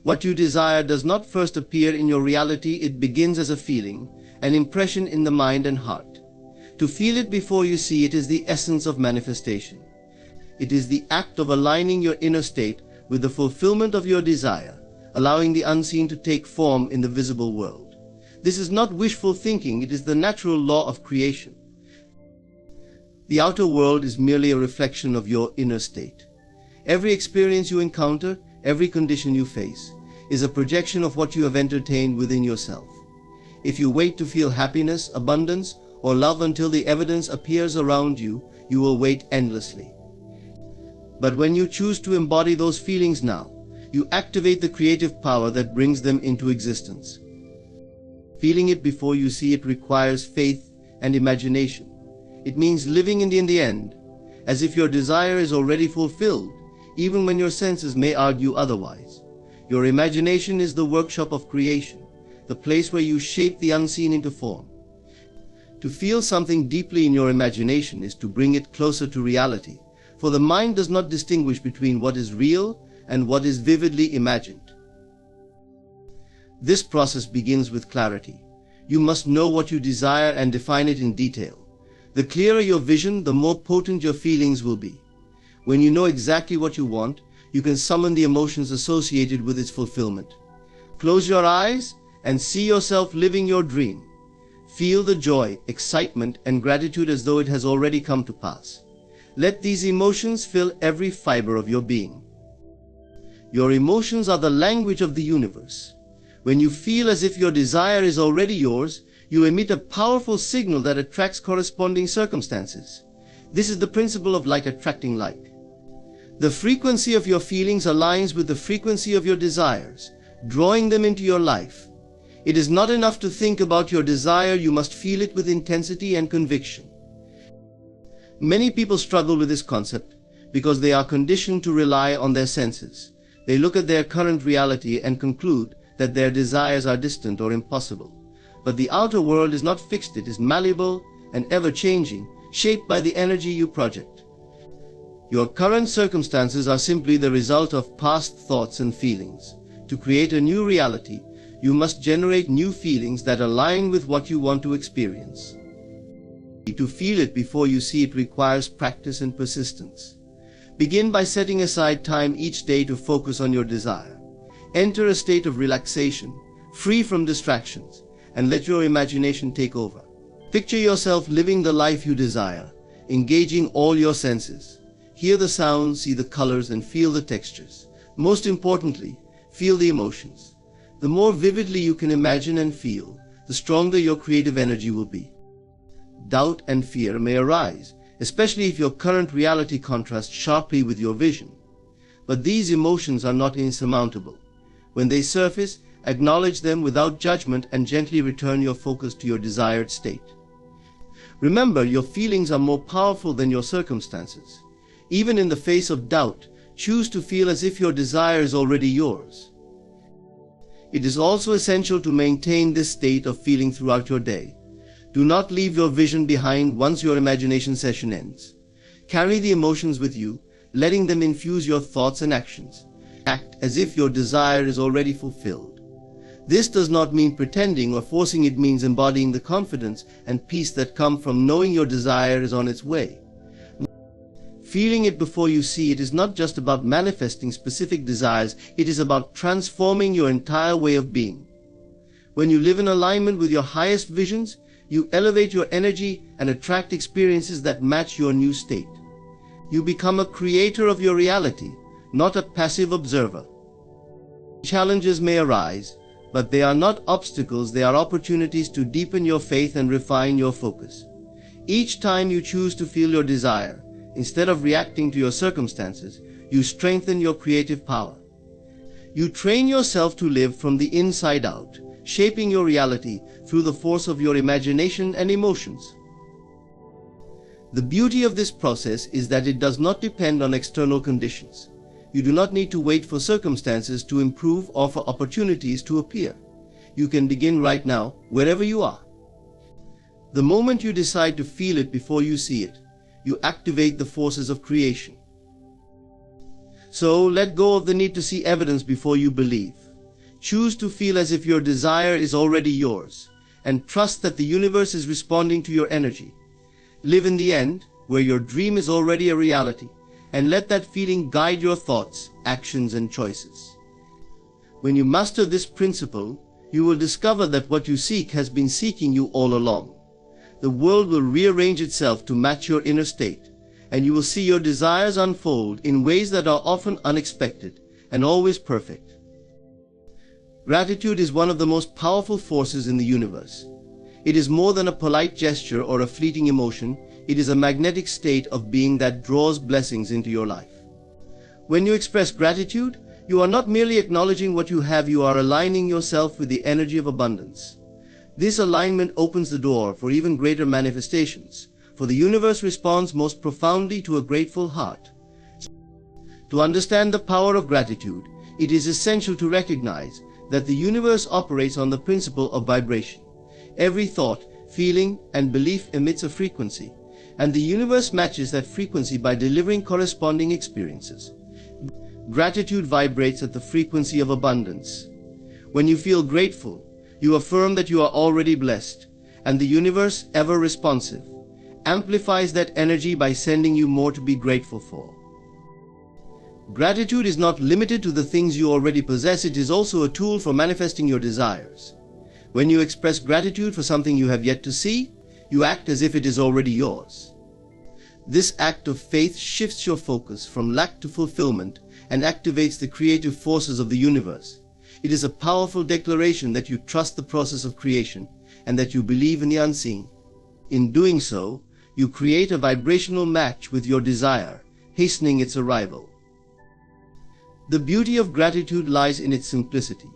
What you desire does not first appear in your reality, it begins as a feeling, an impression in the mind and heart. To feel it before you see it is the essence of manifestation. It is the act of aligning your inner state with the fulfillment of your desire, allowing the unseen to take form in the visible world. This is not wishful thinking, it is the natural law of creation. The outer world is merely a reflection of your inner state. Every experience you encounter, every condition you face, is a projection of what you have entertained within yourself. If you wait to feel happiness, abundance, or love until the evidence appears around you, you will wait endlessly. But when you choose to embody those feelings now, you activate the creative power that brings them into existence. Feeling it before you see it requires faith and imagination. It means living in the end, as if your desire is already fulfilled, even when your senses may argue otherwise. Your imagination is the workshop of creation, the place where you shape the unseen into form. To feel something deeply in your imagination is to bring it closer to reality, for the mind does not distinguish between what is real and what is vividly imagined. This process begins with clarity. You must know what you desire and define it in detail. The clearer your vision, the more potent your feelings will be. When you know exactly what you want, you can summon the emotions associated with its fulfillment. Close your eyes and see yourself living your dream. Feel the joy, excitement, and gratitude as though it has already come to pass. Let these emotions fill every fiber of your being. Your emotions are the language of the universe. When you feel as if your desire is already yours, you emit a powerful signal that attracts corresponding circumstances. This is the principle of like attracting like. The frequency of your feelings aligns with the frequency of your desires, drawing them into your life. It is not enough to think about your desire, you must feel it with intensity and conviction. Many people struggle with this concept because they are conditioned to rely on their senses. They look at their current reality and conclude that their desires are distant or impossible. But the outer world is not fixed, it is malleable and ever-changing, shaped by the energy you project. Your current circumstances are simply the result of past thoughts and feelings. To create a new reality, you must generate new feelings that align with what you want to experience. To feel it before you see it requires practice and persistence. Begin by setting aside time each day to focus on your desire. Enter a state of relaxation, free from distractions, and let your imagination take over. Picture yourself living the life you desire, engaging all your senses. Hear the sounds, see the colors, and feel the textures. Most importantly, feel the emotions. The more vividly you can imagine and feel, the stronger your creative energy will be. Doubt and fear may arise, especially if your current reality contrasts sharply with your vision. But these emotions are not insurmountable. When they surface, acknowledge them without judgment and gently return your focus to your desired state. Remember, your feelings are more powerful than your circumstances. Even in the face of doubt, choose to feel as if your desire is already yours. It is also essential to maintain this state of feeling throughout your day. Do not leave your vision behind once your imagination session ends. Carry the emotions with you, letting them infuse your thoughts and actions. Act as if your desire is already fulfilled. This does not mean pretending or forcing, it means embodying the confidence and peace that come from knowing your desire is on its way. Feeling it before you see it is not just about manifesting specific desires, it is about transforming your entire way of being. When you live in alignment with your highest visions, you elevate your energy and attract experiences that match your new state. You become a creator of your reality, not a passive observer. Challenges may arise, but they are not obstacles, they are opportunities to deepen your faith and refine your focus. Each time you choose to feel your desire, instead of reacting to your circumstances, you strengthen your creative power. You train yourself to live from the inside out, shaping your reality through the force of your imagination and emotions. The beauty of this process is that it does not depend on external conditions. You do not need to wait for circumstances to improve or for opportunities to appear. You can begin right now, wherever you are. The moment you decide to feel it before you see it, you activate the forces of creation. So let go of the need to see evidence before you believe. Choose to feel as if your desire is already yours, and trust that the universe is responding to your energy. Live in the end, where your dream is already a reality, and let that feeling guide your thoughts, actions, and choices. When you master this principle, you will discover that what you seek has been seeking you all along. The world will rearrange itself to match your inner state, and you will see your desires unfold in ways that are often unexpected and always perfect. Gratitude is one of the most powerful forces in the universe. It is more than a polite gesture or a fleeting emotion. It is a magnetic state of being that draws blessings into your life. When you express gratitude, you are not merely acknowledging what you have, you are aligning yourself with the energy of abundance. This alignment opens the door for even greater manifestations, for the universe responds most profoundly to a grateful heart. To understand the power of gratitude, it is essential to recognize that the universe operates on the principle of vibration. Every thought, feeling, and belief emits a frequency, and the universe matches that frequency by delivering corresponding experiences. Gratitude vibrates at the frequency of abundance. When you feel grateful, you affirm that you are already blessed, and the universe, ever responsive, amplifies that energy by sending you more to be grateful for. Gratitude is not limited to the things you already possess, it is also a tool for manifesting your desires. When you express gratitude for something you have yet to see, you act as if it is already yours. This act of faith shifts your focus from lack to fulfillment and activates the creative forces of the universe. It is a powerful declaration that you trust the process of creation and that you believe in the unseen. In doing so, you create a vibrational match with your desire, hastening its arrival. The beauty of gratitude lies in its simplicity.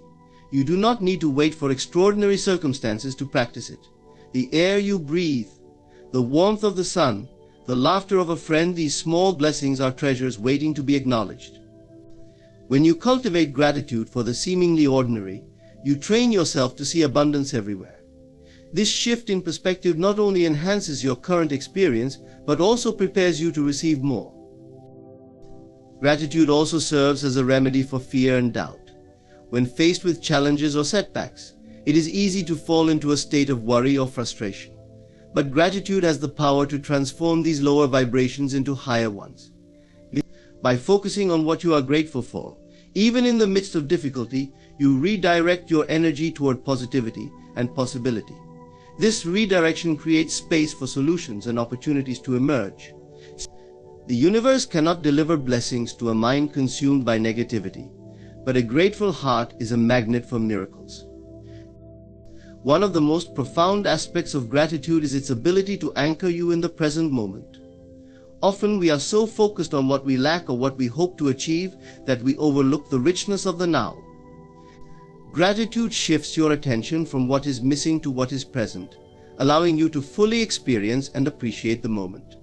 You do not need to wait for extraordinary circumstances to practice it. The air you breathe, the warmth of the sun, the laughter of a friend, these small blessings are treasures waiting to be acknowledged. When you cultivate gratitude for the seemingly ordinary, you train yourself to see abundance everywhere. This shift in perspective not only enhances your current experience, but also prepares you to receive more. Gratitude also serves as a remedy for fear and doubt. When faced with challenges or setbacks, it is easy to fall into a state of worry or frustration. But gratitude has the power to transform these lower vibrations into higher ones. By focusing on what you are grateful for, even in the midst of difficulty, you redirect your energy toward positivity and possibility. This redirection creates space for solutions and opportunities to emerge. The universe cannot deliver blessings to a mind consumed by negativity, but a grateful heart is a magnet for miracles. One of the most profound aspects of gratitude is its ability to anchor you in the present moment. Often we are so focused on what we lack or what we hope to achieve that we overlook the richness of the now. Gratitude shifts your attention from what is missing to what is present, allowing you to fully experience and appreciate the moment.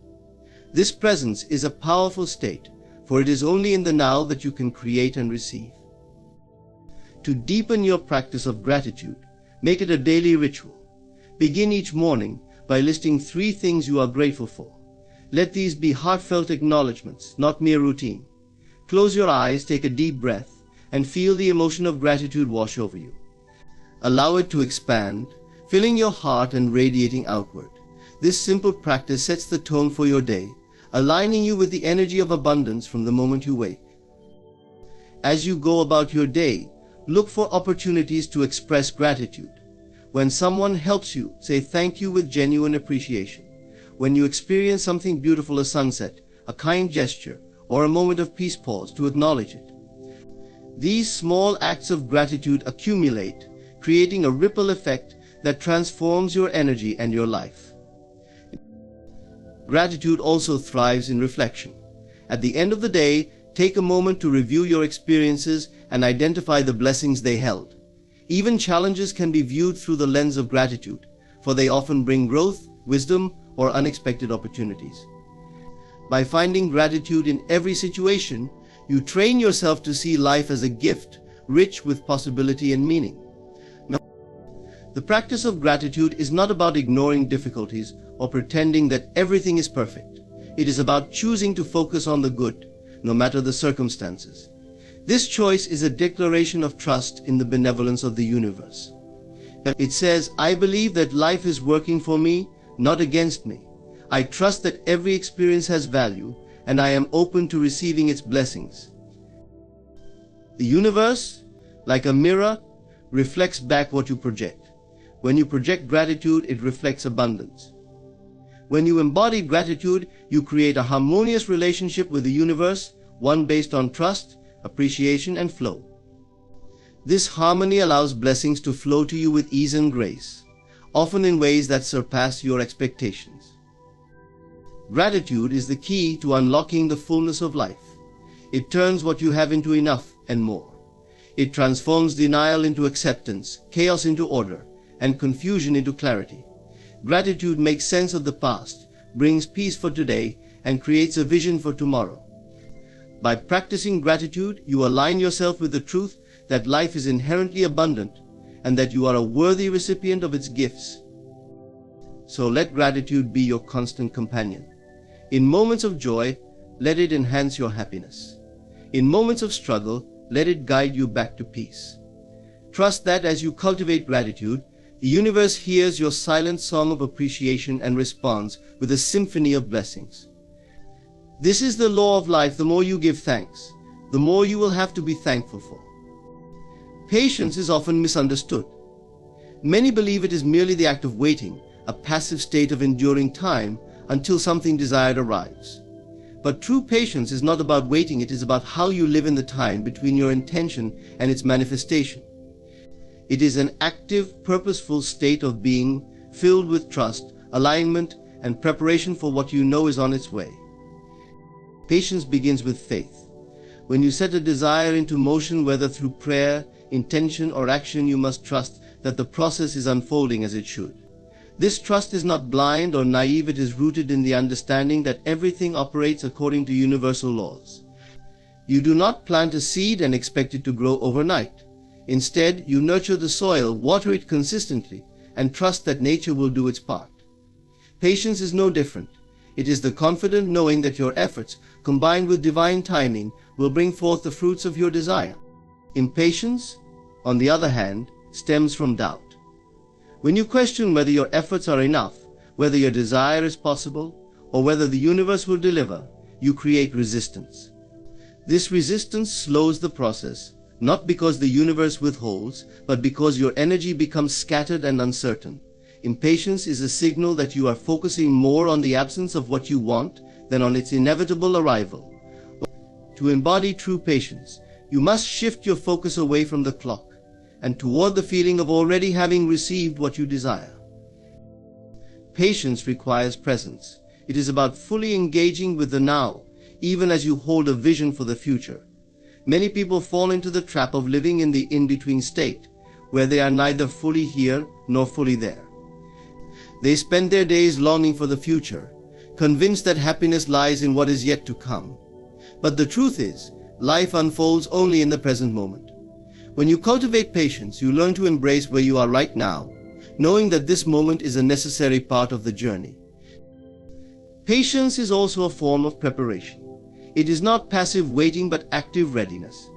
This presence is a powerful state, for it is only in the now that you can create and receive. To deepen your practice of gratitude, make it a daily ritual. Begin each morning by listing 3 things you are grateful for. Let these be heartfelt acknowledgments, not mere routine. Close your eyes, take a deep breath, and feel the emotion of gratitude wash over you. Allow it to expand, filling your heart and radiating outward. This simple practice sets the tone for your day, aligning you with the energy of abundance from the moment you wake. As you go about your day, look for opportunities to express gratitude. When someone helps you, say thank you with genuine appreciation. When you experience something beautiful, a sunset, a kind gesture, or a moment of peace, pause to acknowledge it. These small acts of gratitude accumulate, creating a ripple effect that transforms your energy and your life. Gratitude also thrives in reflection. At the end of the day, take a moment to review your experiences and identify the blessings they held. Even challenges can be viewed through the lens of gratitude, for they often bring growth, wisdom, or unexpected opportunities. By finding gratitude in every situation, you train yourself to see life as a gift, rich with possibility and meaning. The practice of gratitude is not about ignoring difficulties or pretending that everything is perfect. It is about choosing to focus on the good, no matter the circumstances. This choice is a declaration of trust in the benevolence of the universe. It says, I believe that life is working for me, not against me. I trust that every experience has value, and I am open to receiving its blessings. The universe, like a mirror, reflects back what you project. When you project gratitude, it reflects abundance. When you embody gratitude, you create a harmonious relationship with the universe, one based on trust, appreciation, and flow. This harmony allows blessings to flow to you with ease and grace, often in ways that surpass your expectations. Gratitude is the key to unlocking the fullness of life. It turns what you have into enough and more. It transforms denial into acceptance, chaos into order, and confusion into clarity. Gratitude makes sense of the past, brings peace for today, and creates a vision for tomorrow. By practicing gratitude, you align yourself with the truth that life is inherently abundant and that you are a worthy recipient of its gifts. So let gratitude be your constant companion. In moments of joy, let it enhance your happiness. In moments of struggle, let it guide you back to peace. Trust that as you cultivate gratitude, the universe hears your silent song of appreciation and responds with a symphony of blessings. This is the law of life. The more you give thanks, the more you will have to be thankful for. Patience is often misunderstood. Many believe it is merely the act of waiting, a passive state of enduring time until something desired arrives. But true patience is not about waiting, it is about how you live in the time between your intention and its manifestation. It is an active, purposeful state of being filled with trust, alignment, and preparation for what you know is on its way. Patience begins with faith. When you set a desire into motion, whether through prayer, intention, or action, you must trust that the process is unfolding as it should. This trust is not blind or naive, it is rooted in the understanding that everything operates according to universal laws. You do not plant a seed and expect it to grow overnight. Instead, you nurture the soil, water it consistently, and trust that nature will do its part. Patience is no different. It is the confident knowing that your efforts, combined with divine timing, will bring forth the fruits of your desire. Impatience, on the other hand, stems from doubt. When you question whether your efforts are enough, whether your desire is possible, or whether the universe will deliver, you create resistance. This resistance slows the process, not because the universe withholds, but because your energy becomes scattered and uncertain. Impatience is a signal that you are focusing more on the absence of what you want than on its inevitable arrival. To embody true patience, you must shift your focus away from the clock and toward the feeling of already having received what you desire. Patience requires presence. It is about fully engaging with the now, even as you hold a vision for the future. Many people fall into the trap of living in the in-between state, where they are neither fully here nor fully there. They spend their days longing for the future, convinced that happiness lies in what is yet to come. But the truth is, life unfolds only in the present moment. When you cultivate patience, you learn to embrace where you are right now, knowing that this moment is a necessary part of the journey. Patience is also a form of preparation. It is not passive waiting but active readiness.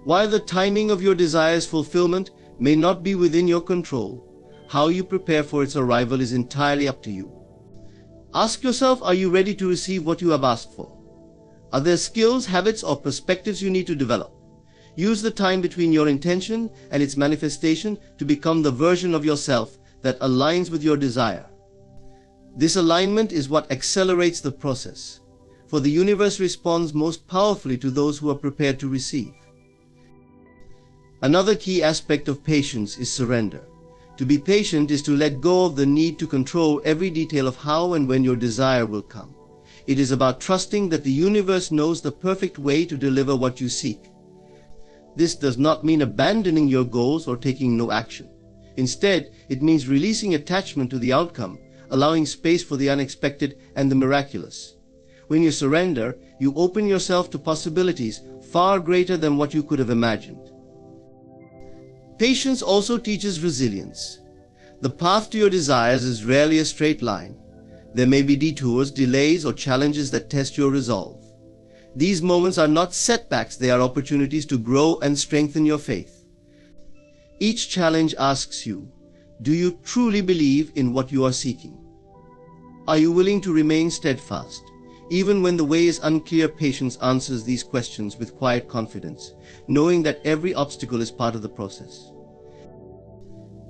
While the timing of your desire's fulfillment may not be within your control, how you prepare for its arrival is entirely up to you. Ask yourself, are you ready to receive what you have asked for? Are there skills, habits, or perspectives you need to develop? Use the time between your intention and its manifestation to become the version of yourself that aligns with your desire. This alignment is what accelerates the process, for the universe responds most powerfully to those who are prepared to receive. Another key aspect of patience is surrender. To be patient is to let go of the need to control every detail of how and when your desire will come. It is about trusting that the universe knows the perfect way to deliver what you seek. This does not mean abandoning your goals or taking no action. Instead, it means releasing attachment to the outcome, allowing space for the unexpected and the miraculous. When you surrender, you open yourself to possibilities far greater than what you could have imagined. Patience also teaches resilience. The path to your desires is rarely a straight line. There may be detours, delays, or challenges that test your resolve. These moments are not setbacks, they are opportunities to grow and strengthen your faith. Each challenge asks you, do you truly believe in what you are seeking? Are you willing to remain steadfast? Even when the way is unclear, patience answers these questions with quiet confidence, knowing that every obstacle is part of the process.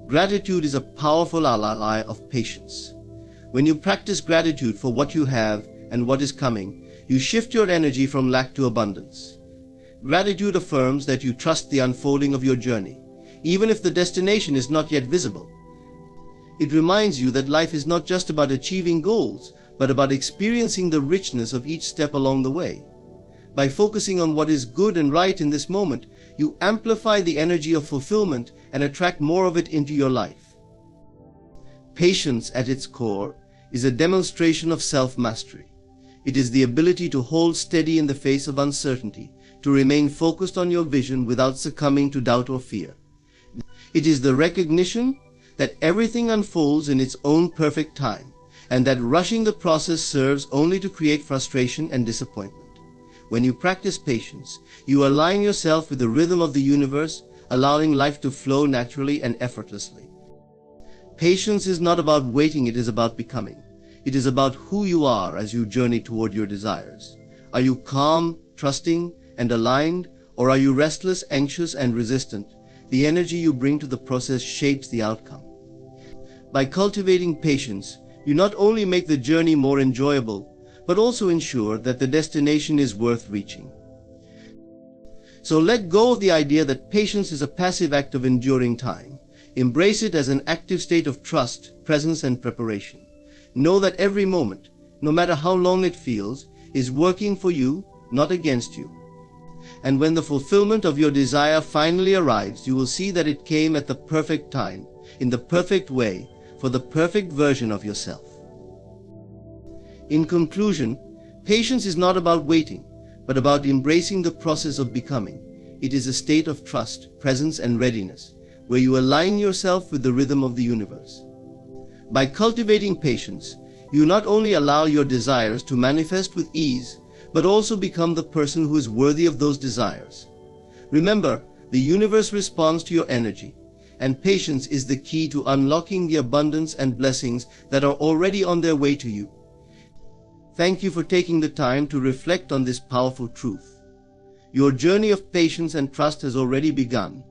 Gratitude is a powerful ally of patience. When you practice gratitude for what you have and what is coming, you shift your energy from lack to abundance. Gratitude affirms that you trust the unfolding of your journey, even if the destination is not yet visible. It reminds you that life is not just about achieving goals, but about experiencing the richness of each step along the way. By focusing on what is good and right in this moment, you amplify the energy of fulfillment and attract more of it into your life. Patience, at its core, is a demonstration of self-mastery. It is the ability to hold steady in the face of uncertainty, to remain focused on your vision without succumbing to doubt or fear. It is the recognition that everything unfolds in its own perfect time, and that rushing the process serves only to create frustration and disappointment. When you practice patience, you align yourself with the rhythm of the universe, allowing life to flow naturally and effortlessly. Patience is not about waiting, it is about becoming. It is about who you are as you journey toward your desires. Are you calm, trusting, and aligned, or are you restless, anxious, and resistant? The energy you bring to the process shapes the outcome. By cultivating patience, you not only make the journey more enjoyable, but also ensure that the destination is worth reaching. So let go of the idea that patience is a passive act of enduring time. Embrace it as an active state of trust, presence, and preparation. Know that every moment, no matter how long it feels, is working for you, not against you. And when the fulfillment of your desire finally arrives, you will see that it came at the perfect time, in the perfect way, for the perfect version of yourself. In conclusion, patience is not about waiting, but about embracing the process of becoming. It is a state of trust, presence, and readiness, where you align yourself with the rhythm of the universe. By cultivating patience, you not only allow your desires to manifest with ease, but also become the person who is worthy of those desires. Remember, the universe responds to your energy, and patience is the key to unlocking the abundance and blessings that are already on their way to you. Thank you for taking the time to reflect on this powerful truth. Your journey of patience and trust has already begun,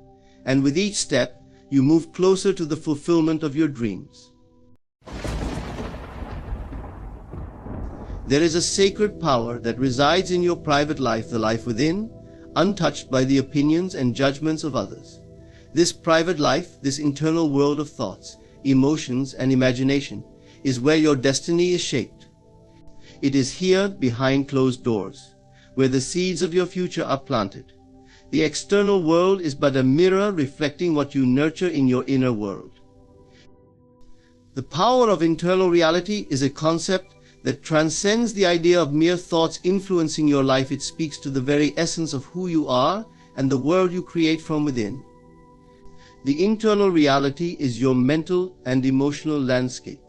and with each step, you move closer to the fulfillment of your dreams. There is a sacred power that resides in your private life, the life within, untouched by the opinions and judgments of others. This private life, this internal world of thoughts, emotions, and imagination, is where your destiny is shaped. It is here, behind closed doors, where the seeds of your future are planted. The external world is but a mirror reflecting what you nurture in your inner world. The power of internal reality is a concept that transcends the idea of mere thoughts influencing your life. It speaks to the very essence of who you are and the world you create from within. The internal reality is your mental and emotional landscape,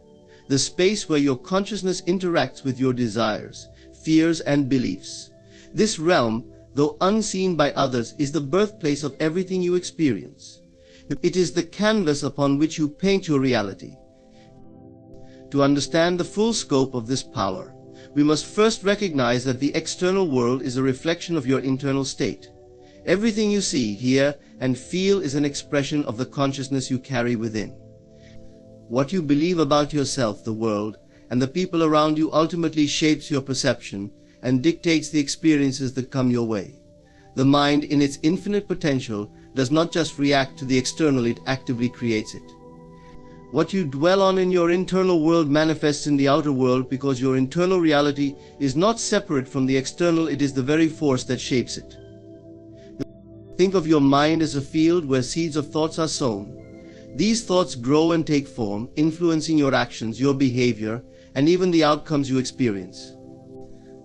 the space where your consciousness interacts with your desires, fears, and beliefs. This realm, though unseen by others, is the birthplace of everything you experience. It is the canvas upon which you paint your reality. To understand the full scope of this power, we must first recognize that the external world is a reflection of your internal state. Everything you see, hear, and feel is an expression of the consciousness you carry within. What you believe about yourself, the world, and the people around you ultimately shapes your perception and dictates the experiences that come your way. The mind, in its infinite potential, does not just react to the external, it actively creates it. What you dwell on in your internal world manifests in the outer world because your internal reality is not separate from the external, it is the very force that shapes it. Think of your mind as a field where seeds of thoughts are sown. These thoughts grow and take form, influencing your actions, your behavior, and even the outcomes you experience.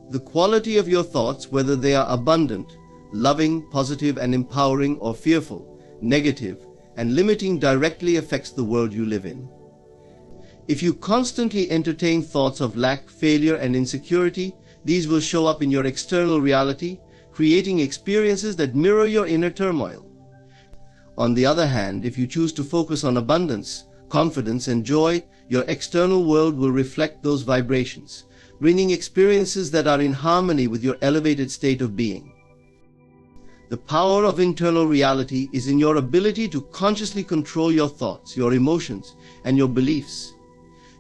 The quality of your thoughts, whether they are abundant, loving, positive, and empowering, or fearful, negative, and limiting, directly affects the world you live in. If you constantly entertain thoughts of lack, failure, and insecurity, these will show up in your external reality, creating experiences that mirror your inner turmoil. On the other hand, if you choose to focus on abundance, confidence, and joy, your external world will reflect those vibrations, bringing experiences that are in harmony with your elevated state of being. The power of internal reality is in your ability to consciously control your thoughts, your emotions, and your beliefs.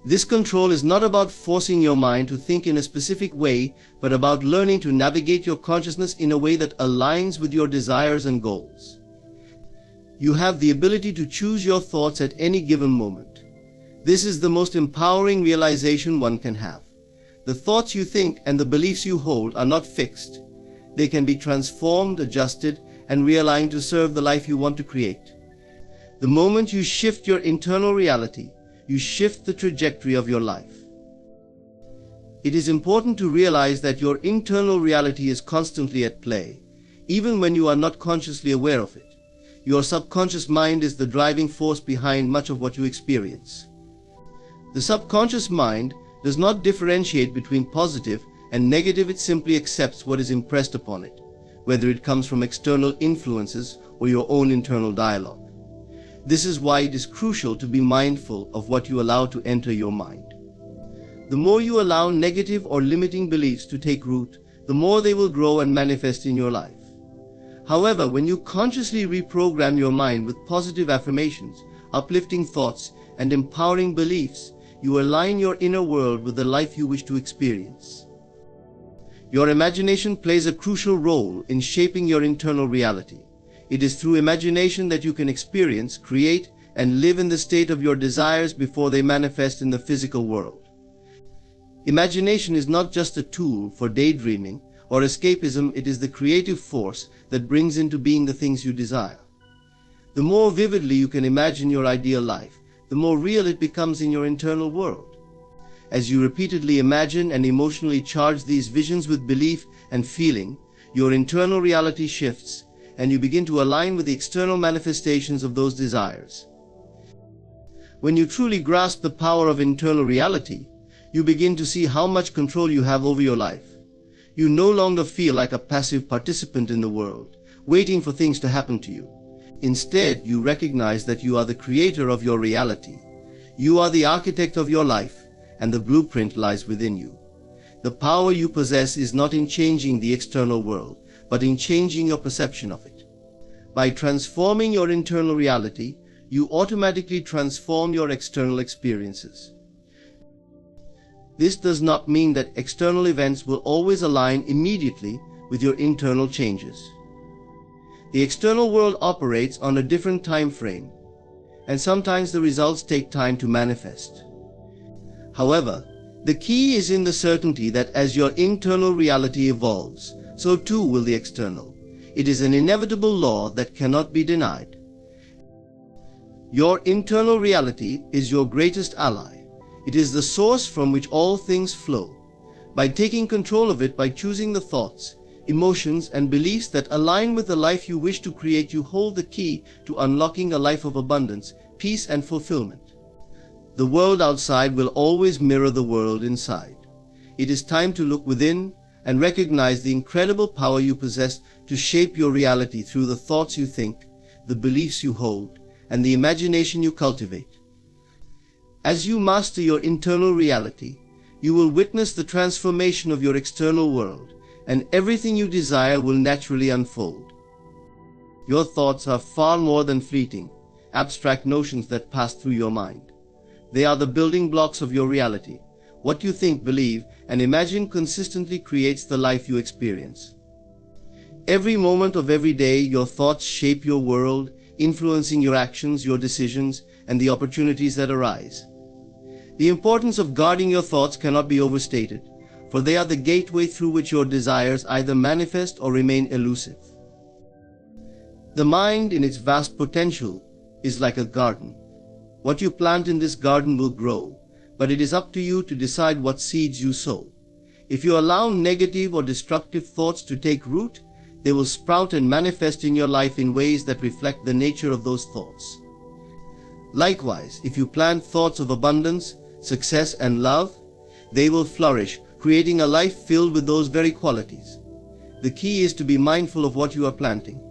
This control is not about forcing your mind to think in a specific way, but about learning to navigate your consciousness in a way that aligns with your desires and goals. You have the ability to choose your thoughts at any given moment. This is the most empowering realization one can have. The thoughts you think and the beliefs you hold are not fixed. They can be transformed, adjusted, and realigned to serve the life you want to create. The moment you shift your internal reality, you shift the trajectory of your life. It is important to realize that your internal reality is constantly at play, even when you are not consciously aware of it. Your subconscious mind is the driving force behind much of what you experience. The subconscious mind does not differentiate between positive and negative, it simply accepts what is impressed upon it, whether it comes from external influences or your own internal dialogue. This is why it is crucial to be mindful of what you allow to enter your mind. The more you allow negative or limiting beliefs to take root, the more they will grow and manifest in your life. However, when you consciously reprogram your mind with positive affirmations, uplifting thoughts, and empowering beliefs, you align your inner world with the life you wish to experience. Your imagination plays a crucial role in shaping your internal reality. It is through imagination that you can experience, create, and live in the state of your desires before they manifest in the physical world. Imagination is not just a tool for daydreaming or escapism, it is the creative force that brings into being the things you desire. The more vividly you can imagine your ideal life, the more real it becomes in your internal world. As you repeatedly imagine and emotionally charge these visions with belief and feeling, your internal reality shifts, and you begin to align with the external manifestations of those desires. When you truly grasp the power of internal reality, you begin to see how much control you have over your life. You no longer feel like a passive participant in the world, waiting for things to happen to you. Instead, you recognize that you are the creator of your reality. You are the architect of your life, and the blueprint lies within you. The power you possess is not in changing the external world, but in changing your perception of it. By transforming your internal reality, you automatically transform your external experiences. This does not mean that external events will always align immediately with your internal changes. The external world operates on a different time frame, and sometimes the results take time to manifest. However, the key is in the certainty that as your internal reality evolves, so too will the external. It is an inevitable law that cannot be denied. Your internal reality is your greatest ally. It is the source from which all things flow. By taking control of it, by choosing the thoughts, emotions, and beliefs that align with the life you wish to create, you hold the key to unlocking a life of abundance, peace, and fulfillment. The world outside will always mirror the world inside. It is time to look within and recognize the incredible power you possess to shape your reality through the thoughts you think, the beliefs you hold, and the imagination you cultivate. As you master your internal reality, you will witness the transformation of your external world, and everything you desire will naturally unfold. Your thoughts are far more than fleeting, abstract notions that pass through your mind. They are the building blocks of your reality. What you think, believe, and imagine consistently creates the life you experience. Every moment of every day, your thoughts shape your world, influencing your actions, your decisions, and the opportunities that arise. The importance of guarding your thoughts cannot be overstated, for they are the gateway through which your desires either manifest or remain elusive. The mind, in its vast potential, is like a garden. What you plant in this garden will grow, but it is up to you to decide what seeds you sow. If you allow negative or destructive thoughts to take root, they will sprout and manifest in your life in ways that reflect the nature of those thoughts. Likewise, if you plant thoughts of abundance, success, and love, they will flourish, creating a life filled with those very qualities. The key is to be mindful of what you are planting.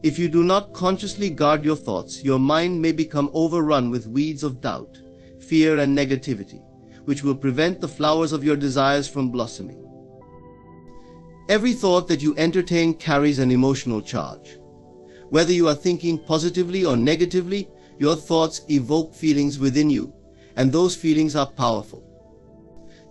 If you do not consciously guard your thoughts, your mind may become overrun with weeds of doubt, fear, and negativity, which will prevent the flowers of your desires from blossoming. Every thought that you entertain carries an emotional charge. Whether you are thinking positively or negatively, your thoughts evoke feelings within you, and those feelings are powerful.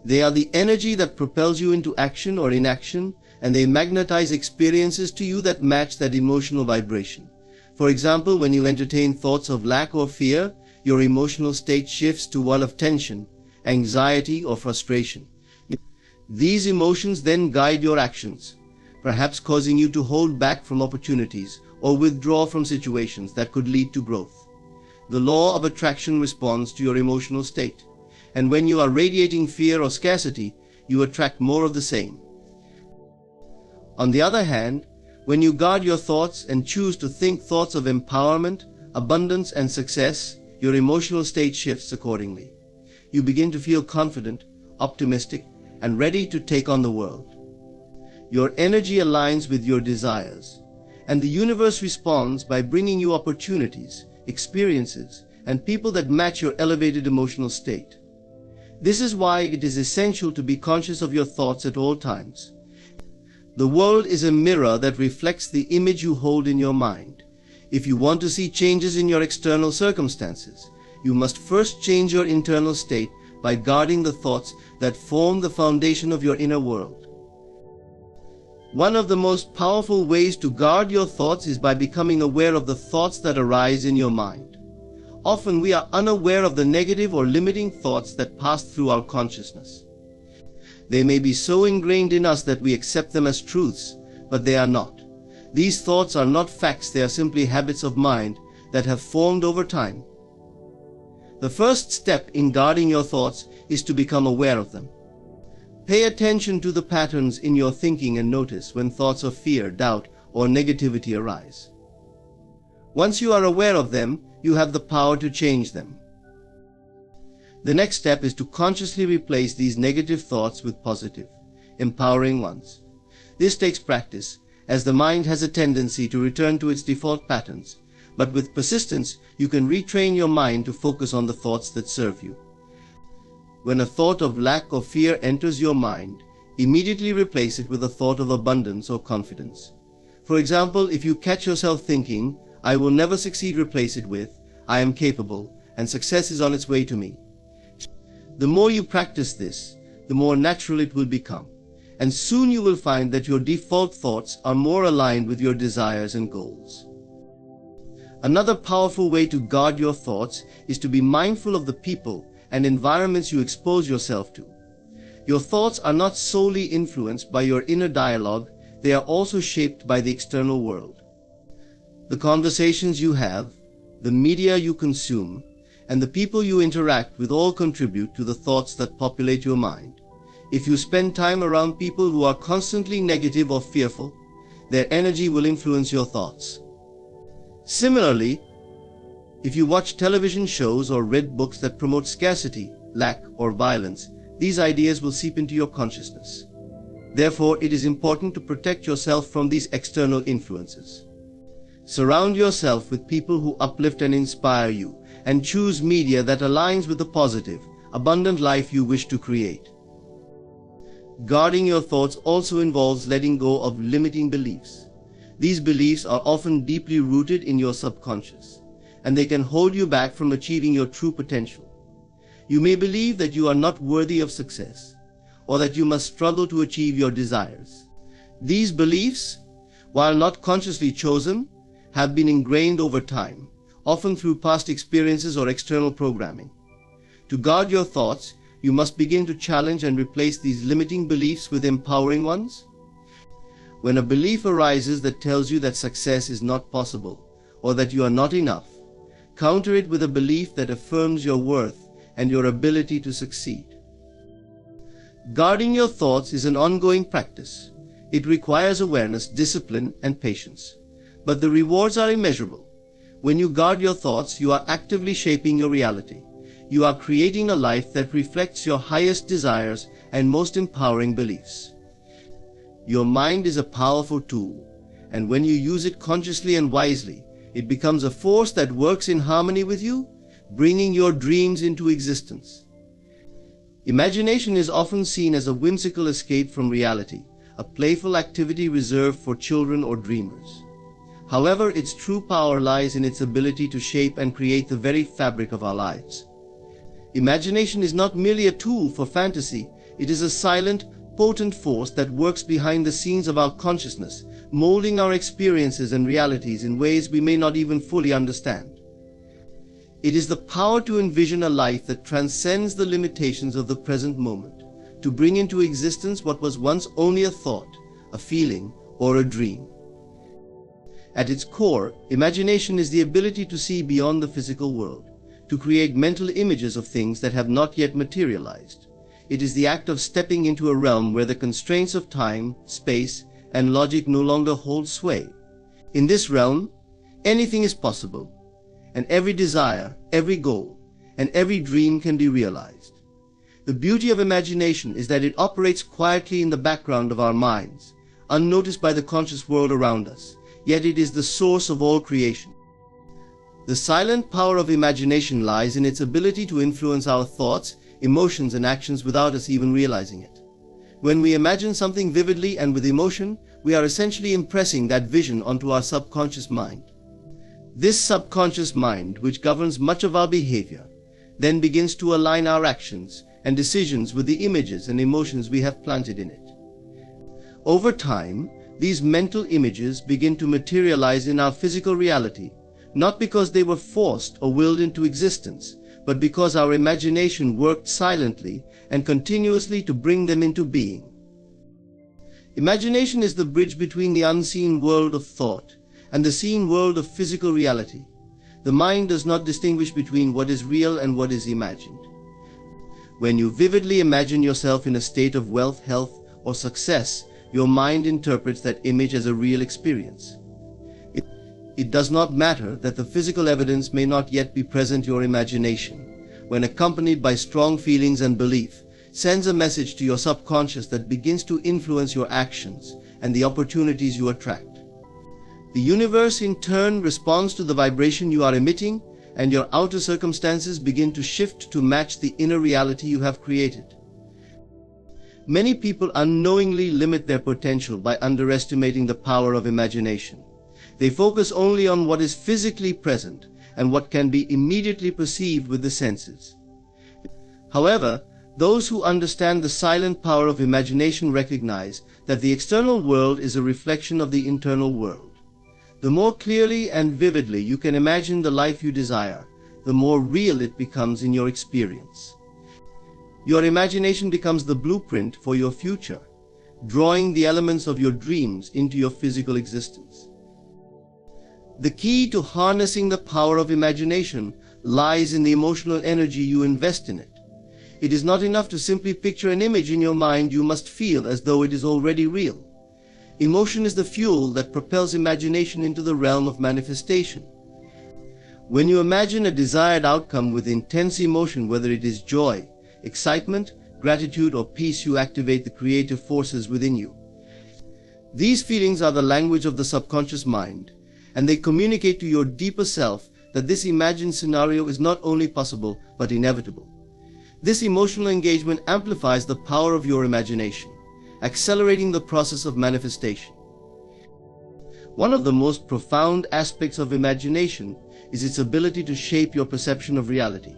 They are the energy that propels you into action or inaction, and they magnetize experiences to you that match that emotional vibration. For example, when you entertain thoughts of lack or fear, your emotional state shifts to one of tension, anxiety, or frustration. These emotions then guide your actions, perhaps causing you to hold back from opportunities or withdraw from situations that could lead to growth. The law of attraction responds to your emotional state, and when you are radiating fear or scarcity, you attract more of the same. On the other hand, when you guard your thoughts and choose to think thoughts of empowerment, abundance, and success, your emotional state shifts accordingly. You begin to feel confident, optimistic, and ready to take on the world. Your energy aligns with your desires, and the universe responds by bringing you opportunities, experiences, and people that match your elevated emotional state. This is why it is essential to be conscious of your thoughts at all times. The world is a mirror that reflects the image you hold in your mind. If you want to see changes in your external circumstances, you must first change your internal state by guarding the thoughts that form the foundation of your inner world. One of the most powerful ways to guard your thoughts is by becoming aware of the thoughts that arise in your mind. Often we are unaware of the negative or limiting thoughts that pass through our consciousness. They may be so ingrained in us that we accept them as truths, but they are not. These thoughts are not facts, they are simply habits of mind that have formed over time. The first step in guarding your thoughts is to become aware of them. Pay attention to the patterns in your thinking and notice when thoughts of fear, doubt, or negativity arise. Once you are aware of them, you have the power to change them. The next step is to consciously replace these negative thoughts with positive, empowering ones. This takes practice, as the mind has a tendency to return to its default patterns, but with persistence, you can retrain your mind to focus on the thoughts that serve you. When a thought of lack or fear enters your mind, immediately replace it with a thought of abundance or confidence. For example, if you catch yourself thinking, "I will never succeed," replace it with, "I am capable, and success is on its way to me." The more you practice this, the more natural it will become, and soon you will find that your default thoughts are more aligned with your desires and goals. Another powerful way to guard your thoughts is to be mindful of the people and environments you expose yourself to. Your thoughts are not solely influenced by your inner dialogue, they are also shaped by the external world. The conversations you have, the media you consume, and the people you interact with all contribute to the thoughts that populate your mind. If you spend time around people who are constantly negative or fearful, their energy will influence your thoughts. Similarly, if you watch television shows or read books that promote scarcity, lack, or violence, these ideas will seep into your consciousness. Therefore, it is important to protect yourself from these external influences. Surround yourself with people who uplift and inspire you, and choose media that aligns with the positive, abundant life you wish to create. Guarding your thoughts also involves letting go of limiting beliefs. These beliefs are often deeply rooted in your subconscious, and they can hold you back from achieving your true potential. You may believe that you are not worthy of success, or that you must struggle to achieve your desires. These beliefs, while not consciously chosen, have been ingrained over time, often through past experiences or external programming. To guard your thoughts, you must begin to challenge and replace these limiting beliefs with empowering ones. When a belief arises that tells you that success is not possible, or that you are not enough, counter it with a belief that affirms your worth and your ability to succeed. Guarding your thoughts is an ongoing practice. It requires awareness, discipline, and patience. But the rewards are immeasurable. When you guard your thoughts, you are actively shaping your reality. You are creating a life that reflects your highest desires and most empowering beliefs. Your mind is a powerful tool, and when you use it consciously and wisely, it becomes a force that works in harmony with you, bringing your dreams into existence. Imagination is often seen as a whimsical escape from reality, a playful activity reserved for children or dreamers. However, its true power lies in its ability to shape and create the very fabric of our lives. Imagination is not merely a tool for fantasy, it is a silent, potent force that works behind the scenes of our consciousness, molding our experiences and realities in ways we may not even fully understand. It is the power to envision a life that transcends the limitations of the present moment, to bring into existence what was once only a thought, a feeling, or a dream. At its core, imagination is the ability to see beyond the physical world, to create mental images of things that have not yet materialized. It is the act of stepping into a realm where the constraints of time, space, and logic no longer hold sway. In this realm, anything is possible, and every desire, every goal, and every dream can be realized. The beauty of imagination is that it operates quietly in the background of our minds, unnoticed by the conscious world around us, yet it is the source of all creation. The silent power of imagination lies in its ability to influence our thoughts, emotions, and actions without us even realizing it. When we imagine something vividly and with emotion, we are essentially impressing that vision onto our subconscious mind. This subconscious mind, which governs much of our behavior, then begins to align our actions and decisions with the images and emotions we have planted in it. Over time, these mental images begin to materialize in our physical reality, not because they were forced or willed into existence, but because our imagination worked silently and continuously to bring them into being. Imagination is the bridge between the unseen world of thought and the seen world of physical reality. The mind does not distinguish between what is real and what is imagined. When you vividly imagine yourself in a state of wealth, health, or success, your mind interprets that image as a real experience. It does not matter that the physical evidence may not yet be present. Your imagination, when accompanied by strong feelings and belief, sends a message to your subconscious that begins to influence your actions and the opportunities you attract. The universe in turn responds to the vibration you are emitting, and your outer circumstances begin to shift to match the inner reality you have created. Many people unknowingly limit their potential by underestimating the power of imagination. They focus only on what is physically present and what can be immediately perceived with the senses. However, those who understand the silent power of imagination recognize that the external world is a reflection of the internal world. The more clearly and vividly you can imagine the life you desire, the more real it becomes in your experience. Your imagination becomes the blueprint for your future, drawing the elements of your dreams into your physical existence. The key to harnessing the power of imagination lies in the emotional energy you invest in it. It is not enough to simply picture an image in your mind, you must feel as though it is already real. Emotion is the fuel that propels imagination into the realm of manifestation. When you imagine a desired outcome with intense emotion, whether it is joy, excitement, gratitude, or peace, you activate the creative forces within you. These feelings are the language of the subconscious mind, and they communicate to your deeper self that this imagined scenario is not only possible, but inevitable. This emotional engagement amplifies the power of your imagination, accelerating the process of manifestation. One of the most profound aspects of imagination is its ability to shape your perception of reality.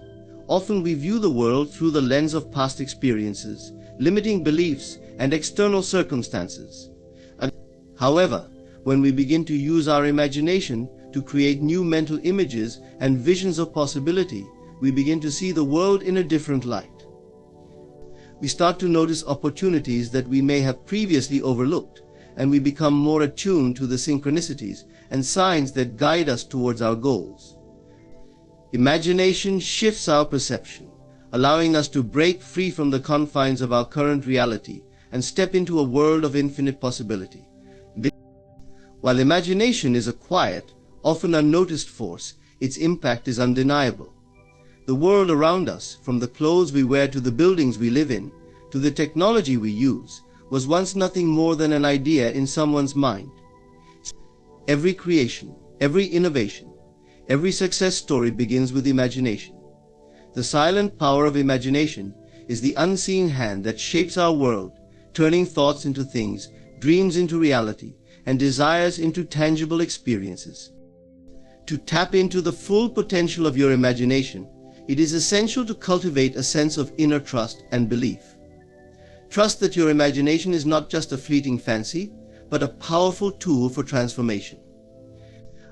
Often we view the world through the lens of past experiences, limiting beliefs, and external circumstances. However, when we begin to use our imagination to create new mental images and visions of possibility, we begin to see the world in a different light. We start to notice opportunities that we may have previously overlooked, and we become more attuned to the synchronicities and signs that guide us towards our goals. Imagination shifts our perception, allowing us to break free from the confines of our current reality and step into a world of infinite possibility. While imagination is a quiet, often unnoticed force, its impact is undeniable. The world around us, from the clothes we wear to the buildings we live in, to the technology we use, was once nothing more than an idea in someone's mind. Every creation, every innovation, every success story begins with imagination. The silent power of imagination is the unseen hand that shapes our world, turning thoughts into things, dreams into reality, and desires into tangible experiences. To tap into the full potential of your imagination, it is essential to cultivate a sense of inner trust and belief. Trust that your imagination is not just a fleeting fancy, but a powerful tool for transformation.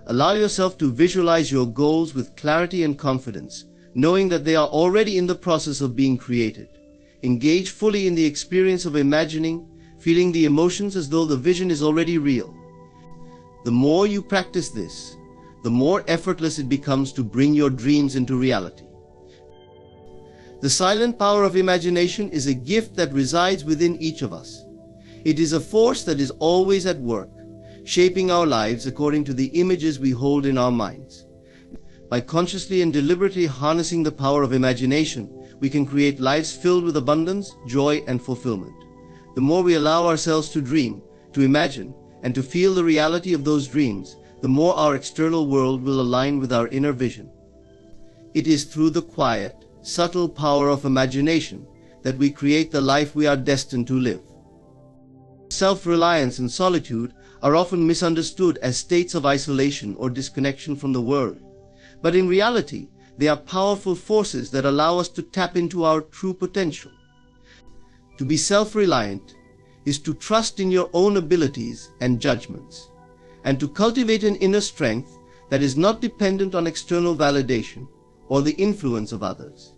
Allow yourself to visualize your goals with clarity and confidence, knowing that they are already in the process of being created. Engage fully in the experience of imagining, feeling the emotions as though the vision is already real. The more you practice this, the more effortless it becomes to bring your dreams into reality. The silent power of imagination is a gift that resides within each of us. It is a force that is always at work, shaping our lives according to the images we hold in our minds. By consciously and deliberately harnessing the power of imagination, we can create lives filled with abundance, joy, and fulfillment. The more we allow ourselves to dream, to imagine, and to feel the reality of those dreams, the more our external world will align with our inner vision. It is through the quiet, subtle power of imagination that we create the life we are destined to live. Self-reliance and solitude are often misunderstood as states of isolation or disconnection from the world. But in reality, they are powerful forces that allow us to tap into our true potential. To be self-reliant is to trust in your own abilities and judgments, and to cultivate an inner strength that is not dependent on external validation or the influence of others.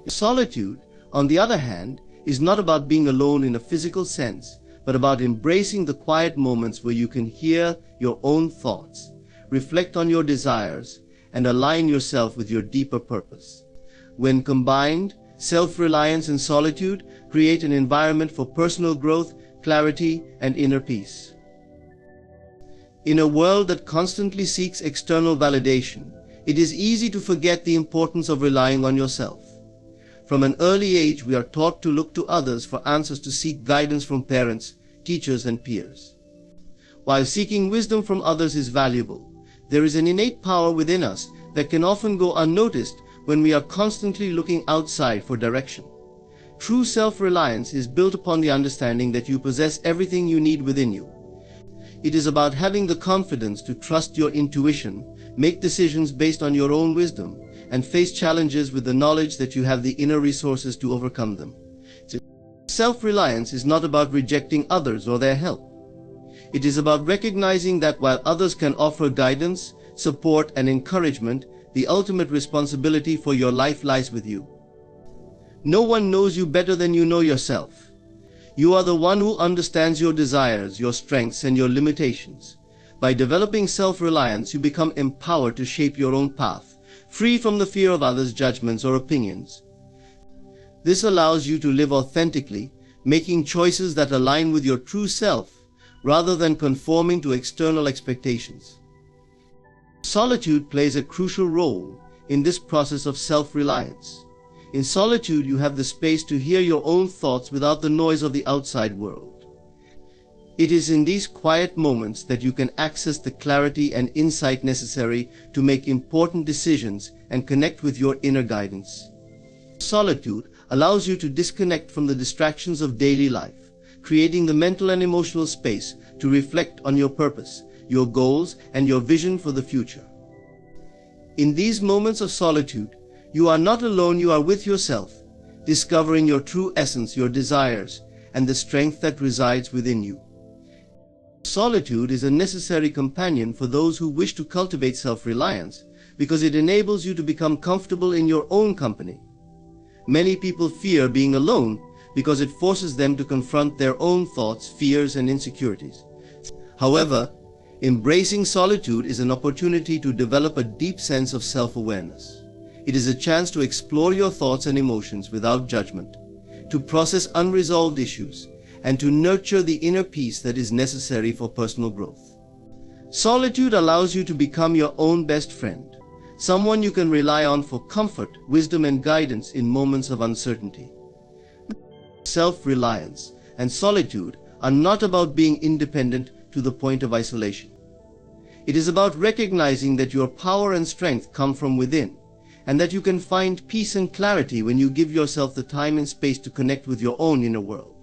Solitude, on the other hand, is not about being alone in a physical sense, but about embracing the quiet moments where you can hear your own thoughts, reflect on your desires, and align yourself with your deeper purpose. When combined, self-reliance and solitude create an environment for personal growth, clarity, and inner peace. In a world that constantly seeks external validation, it is easy to forget the importance of relying on yourself. From an early age, we are taught to look to others for answers, to seek guidance from parents, teachers, and peers. While seeking wisdom from others is valuable, there is an innate power within us that can often go unnoticed when we are constantly looking outside for direction. True self-reliance is built upon the understanding that you possess everything you need within you. It is about having the confidence to trust your intuition, make decisions based on your own wisdom, and face challenges with the knowledge that you have the inner resources to overcome them. Self-reliance is not about rejecting others or their help. It is about recognizing that while others can offer guidance, support, and encouragement, the ultimate responsibility for your life lies with you. No one knows you better than you know yourself. You are the one who understands your desires, your strengths, and your limitations. By developing self-reliance, you become empowered to shape your own path, free from the fear of others' judgments or opinions. This allows you to live authentically, making choices that align with your true self, rather than conforming to external expectations. Solitude plays a crucial role in this process of self-reliance. In solitude, you have the space to hear your own thoughts without the noise of the outside world. It is in these quiet moments that you can access the clarity and insight necessary to make important decisions and connect with your inner guidance. Solitude allows you to disconnect from the distractions of daily life, creating the mental and emotional space to reflect on your purpose, your goals, and your vision for the future. In these moments of solitude, you are not alone, you are with yourself, discovering your true essence, your desires, and the strength that resides within you. Solitude is a necessary companion for those who wish to cultivate self-reliance because it enables you to become comfortable in your own company. Many people fear being alone because it forces them to confront their own thoughts, fears, and insecurities. However, embracing solitude is an opportunity to develop a deep sense of self-awareness. It is a chance to explore your thoughts and emotions without judgment, to process unresolved issues, and to nurture the inner peace that is necessary for personal growth. Solitude allows you to become your own best friend, someone you can rely on for comfort, wisdom, and guidance in moments of uncertainty. Self-reliance and solitude are not about being independent to the point of isolation. It is about recognizing that your power and strength come from within, and that you can find peace and clarity when you give yourself the time and space to connect with your own inner world.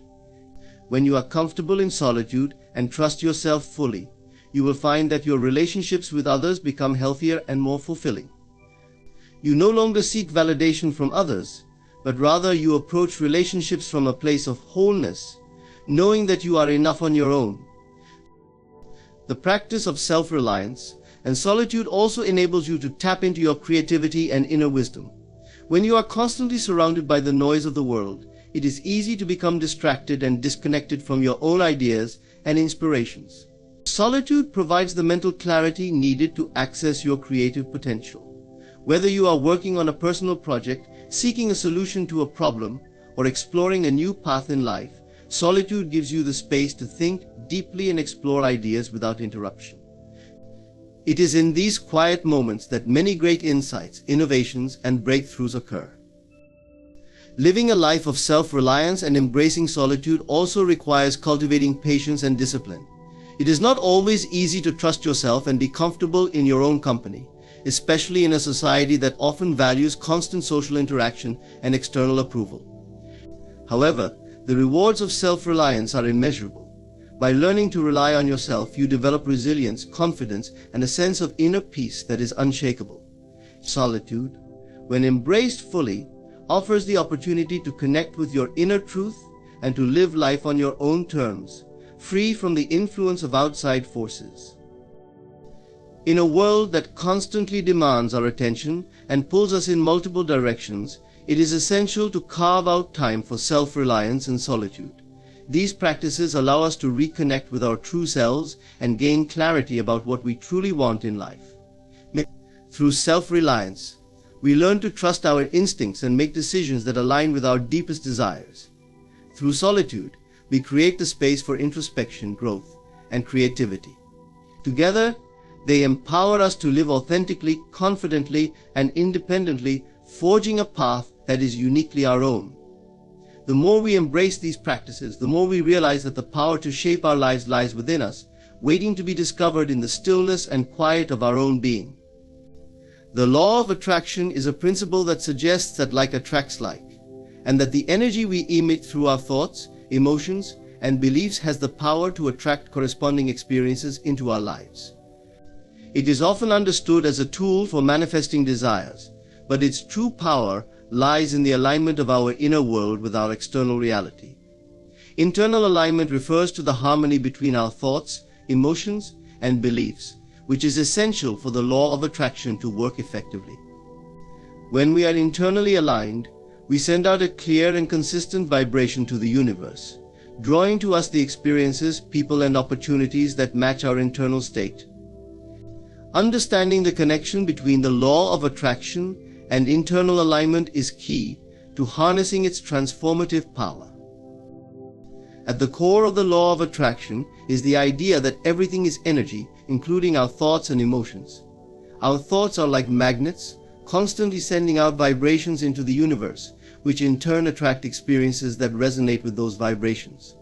When you are comfortable in solitude and trust yourself fully, you will find that your relationships with others become healthier and more fulfilling. You no longer seek validation from others, but rather you approach relationships from a place of wholeness, knowing that you are enough on your own. The practice of self-reliance and solitude also enables you to tap into your creativity and inner wisdom. When you are constantly surrounded by the noise of the world, it is easy to become distracted and disconnected from your own ideas and inspirations. Solitude provides the mental clarity needed to access your creative potential. Whether you are working on a personal project, seeking a solution to a problem, or exploring a new path in life, solitude gives you the space to think deeply and explore ideas without interruption. It is in these quiet moments that many great insights, innovations, and breakthroughs occur. Living a life of self-reliance and embracing solitude also requires cultivating patience and discipline. It is not always easy to trust yourself and be comfortable in your own company, especially in a society that often values constant social interaction and external approval. However, the rewards of self-reliance are immeasurable. By learning to rely on yourself, you develop resilience, confidence, and a sense of inner peace that is unshakable. Solitude, when embraced fully, offers the opportunity to connect with your inner truth and to live life on your own terms, free from the influence of outside forces. In a world that constantly demands our attention and pulls us in multiple directions, it is essential to carve out time for self-reliance and solitude. These practices allow us to reconnect with our true selves and gain clarity about what we truly want in life. Through self-reliance, we learn to trust our instincts and make decisions that align with our deepest desires. Through solitude, we create the space for introspection, growth, and creativity. Together, they empower us to live authentically, confidently, and independently, forging a path that is uniquely our own. The more we embrace these practices, the more we realize that the power to shape our lives lies within us, waiting to be discovered in the stillness and quiet of our own being. The law of attraction is a principle that suggests that like attracts like, and that the energy we emit through our thoughts, emotions, and beliefs has the power to attract corresponding experiences into our lives. It is often understood as a tool for manifesting desires, but its true power lies in the alignment of our inner world with our external reality. Internal alignment refers to the harmony between our thoughts, emotions, and beliefs, which is essential for the law of attraction to work effectively. When we are internally aligned, we send out a clear and consistent vibration to the universe, drawing to us the experiences, people, and opportunities that match our internal state. Understanding the connection between the law of attraction and internal alignment is key to harnessing its transformative power. At the core of the law of attraction is the idea that everything is energy, including our thoughts and emotions. Our thoughts are like magnets, constantly sending out vibrations into the universe, which in turn attract experiences that resonate with those vibrations.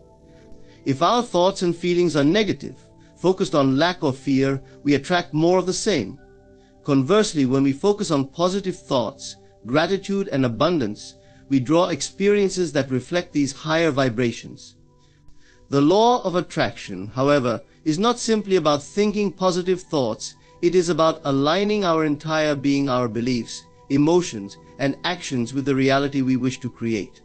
If our thoughts and feelings are negative, focused on lack or fear, we attract more of the same. Conversely, when we focus on positive thoughts, gratitude, and abundance, we draw experiences that reflect these higher vibrations. The law of attraction, however, is not simply about thinking positive thoughts. It is about aligning our entire being, our beliefs, emotions, and actions with the reality we wish to create.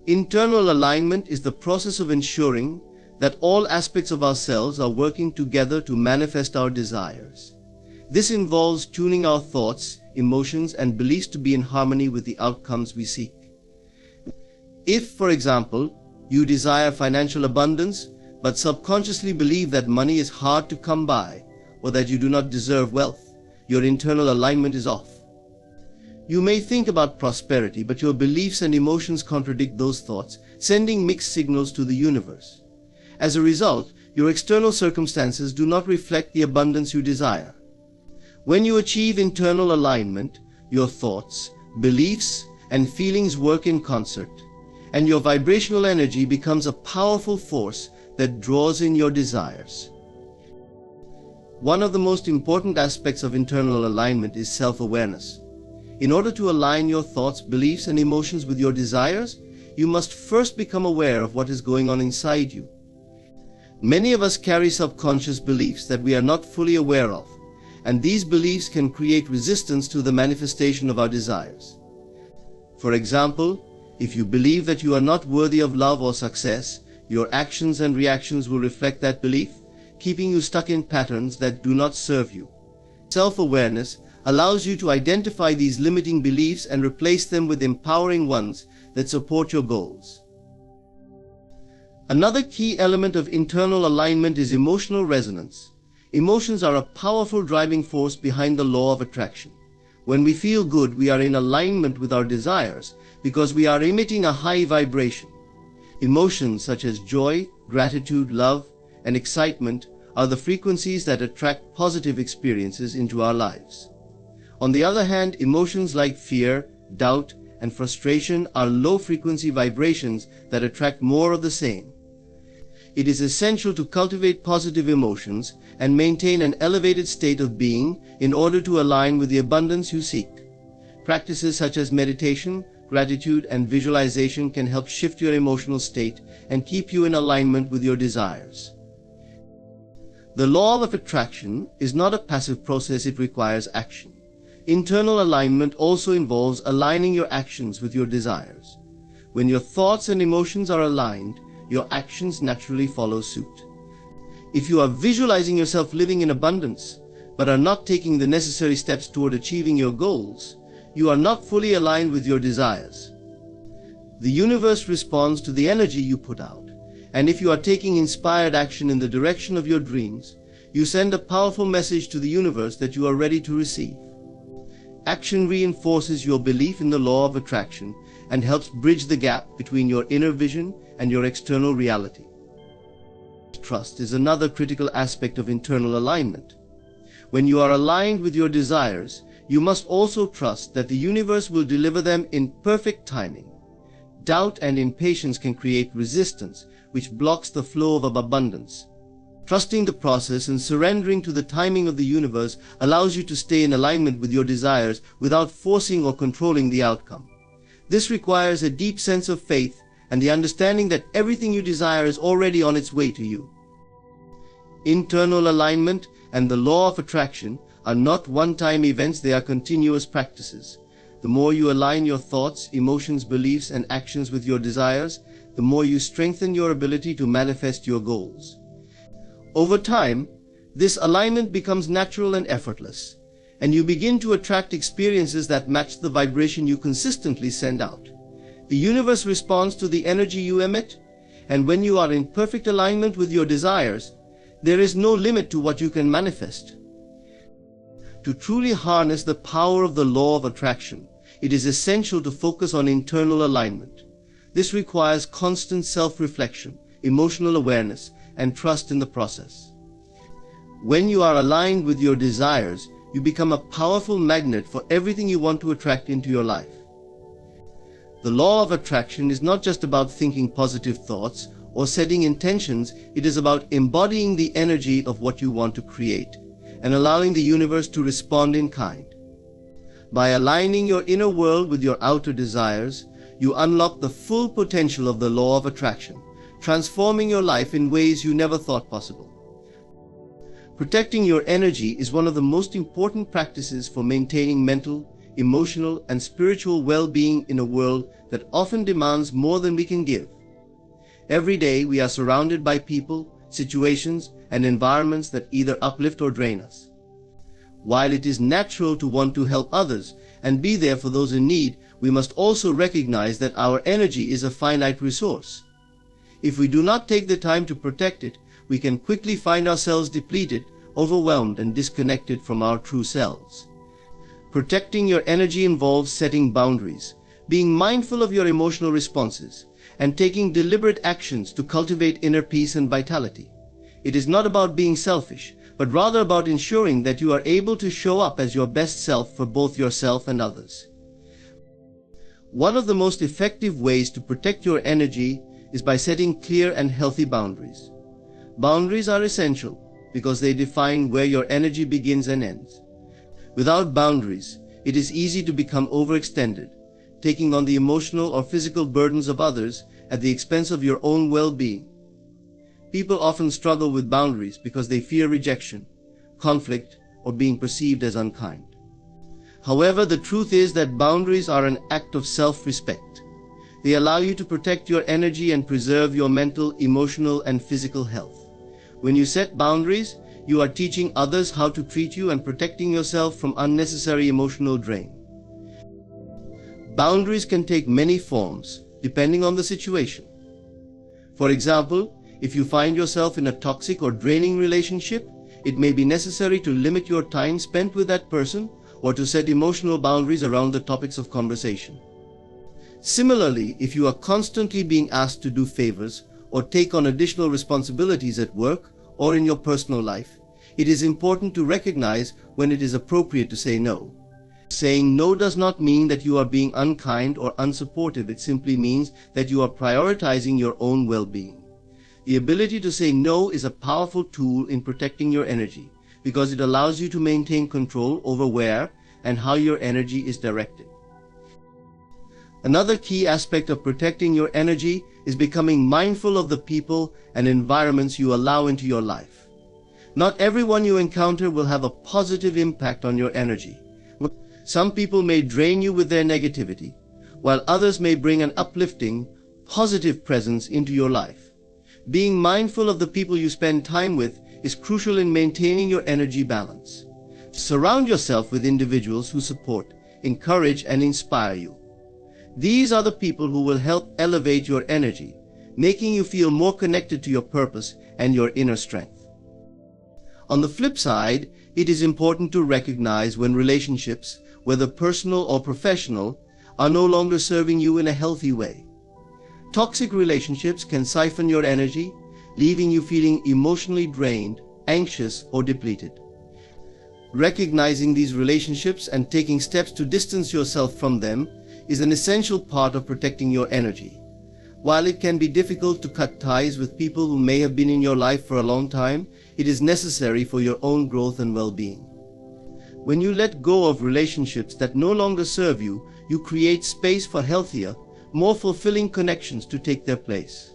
Internal alignment is the process of ensuring that all aspects of ourselves are working together to manifest our desires. This involves tuning our thoughts, emotions, and beliefs to be in harmony with the outcomes we seek. If, for example, you desire financial abundance, but subconsciously believe that money is hard to come by, or that you do not deserve wealth, your internal alignment is off. You may think about prosperity, but your beliefs and emotions contradict those thoughts, sending mixed signals to the universe. As a result, your external circumstances do not reflect the abundance you desire. When you achieve internal alignment, your thoughts, beliefs, and feelings work in concert, and your vibrational energy becomes a powerful force that draws in your desires. One of the most important aspects of internal alignment is self-awareness. In order to align your thoughts, beliefs, and emotions with your desires, you must first become aware of what is going on inside you. Many of us carry subconscious beliefs that we are not fully aware of, and these beliefs can create resistance to the manifestation of our desires. For example, if you believe that you are not worthy of love or success, your actions and reactions will reflect that belief, keeping you stuck in patterns that do not serve you. Self-awareness allows you to identify these limiting beliefs and replace them with empowering ones that support your goals. Another key element of internal alignment is emotional resonance. Emotions are a powerful driving force behind the law of attraction. When we feel good, we are in alignment with our desires because we are emitting a high vibration. Emotions such as joy, gratitude, love, and excitement are the frequencies that attract positive experiences into our lives. On the other hand, emotions like fear, doubt, and frustration are low-frequency vibrations that attract more of the same. It is essential to cultivate positive emotions and maintain an elevated state of being in order to align with the abundance you seek. Practices such as meditation, gratitude, and visualization can help shift your emotional state and keep you in alignment with your desires. The law of attraction is not a passive process, it requires action. Internal alignment also involves aligning your actions with your desires. When your thoughts and emotions are aligned, your actions naturally follow suit. If you are visualizing yourself living in abundance, but are not taking the necessary steps toward achieving your goals, you are not fully aligned with your desires. The universe responds to the energy you put out, and if you are taking inspired action in the direction of your dreams, you send a powerful message to the universe that you are ready to receive. Action reinforces your belief in the law of attraction and helps bridge the gap between your inner vision and your external reality. Trust is another critical aspect of internal alignment. When you are aligned with your desires, you must also trust that the universe will deliver them in perfect timing. Doubt and impatience can create resistance, which blocks the flow of abundance. Trusting the process and surrendering to the timing of the universe allows you to stay in alignment with your desires without forcing or controlling the outcome. This requires a deep sense of faith and the understanding that everything you desire is already on its way to you. Internal alignment and the law of attraction are not one-time events, they are continuous practices. The more you align your thoughts, emotions, beliefs, and actions with your desires, the more you strengthen your ability to manifest your goals. Over time, this alignment becomes natural and effortless, and you begin to attract experiences that match the vibration you consistently send out. The universe responds to the energy you emit, and when you are in perfect alignment with your desires, there is no limit to what you can manifest. To truly harness the power of the law of attraction, it is essential to focus on internal alignment. This requires constant self-reflection, emotional awareness, and trust in the process. When you are aligned with your desires, you become a powerful magnet for everything you want to attract into your life. The law of attraction is not just about thinking positive thoughts or setting intentions, it is about embodying the energy of what you want to create and allowing the universe to respond in kind. By aligning your inner world with your outer desires, you unlock the full potential of the law of attraction, transforming your life in ways you never thought possible. Protecting your energy is one of the most important practices for maintaining mental, emotional, and spiritual well-being in a world that often demands more than we can give. Every day we are surrounded by people, situations, and environments that either uplift or drain us. While it is natural to want to help others and be there for those in need, we must also recognize that our energy is a finite resource. If we do not take the time to protect it, we can quickly find ourselves depleted, overwhelmed, and disconnected from our true selves. Protecting your energy involves setting boundaries, being mindful of your emotional responses, and taking deliberate actions to cultivate inner peace and vitality. It is not about being selfish, but rather about ensuring that you are able to show up as your best self for both yourself and others. One of the most effective ways to protect your energy is by setting clear and healthy boundaries. Boundaries are essential because they define where your energy begins and ends. Without boundaries, it is easy to become overextended, taking on the emotional or physical burdens of others at the expense of your own well-being. People often struggle with boundaries because they fear rejection, conflict, or being perceived as unkind. However, the truth is that boundaries are an act of self-respect. They allow you to protect your energy and preserve your mental, emotional, and physical health. When you set boundaries, you are teaching others how to treat you and protecting yourself from unnecessary emotional drain. Boundaries can take many forms, depending on the situation. For example, if you find yourself in a toxic or draining relationship, it may be necessary to limit your time spent with that person or to set emotional boundaries around the topics of conversation. Similarly, if you are constantly being asked to do favors or take on additional responsibilities at work or in your personal life, it is important to recognize when it is appropriate to say no. Saying no does not mean that you are being unkind or unsupportive. It simply means that you are prioritizing your own well-being. The ability to say no is a powerful tool in protecting your energy because it allows you to maintain control over where and how your energy is directed. Another key aspect of protecting your energy is becoming mindful of the people and environments you allow into your life. Not everyone you encounter will have a positive impact on your energy. Some people may drain you with their negativity, while others may bring an uplifting, positive presence into your life. Being mindful of the people you spend time with is crucial in maintaining your energy balance. Surround yourself with individuals who support, encourage, and inspire you. These are the people who will help elevate your energy, making you feel more connected to your purpose and your inner strength. On the flip side, it is important to recognize when relationships, whether personal or professional, are no longer serving you in a healthy way. Toxic relationships can siphon your energy, leaving you feeling emotionally drained, anxious, or depleted. Recognizing these relationships and taking steps to distance yourself from them is an essential part of protecting your energy. While it can be difficult to cut ties with people who may have been in your life for a long time, it is necessary for your own growth and well-being. When you let go of relationships that no longer serve you, you create space for healthier, more fulfilling connections to take their place.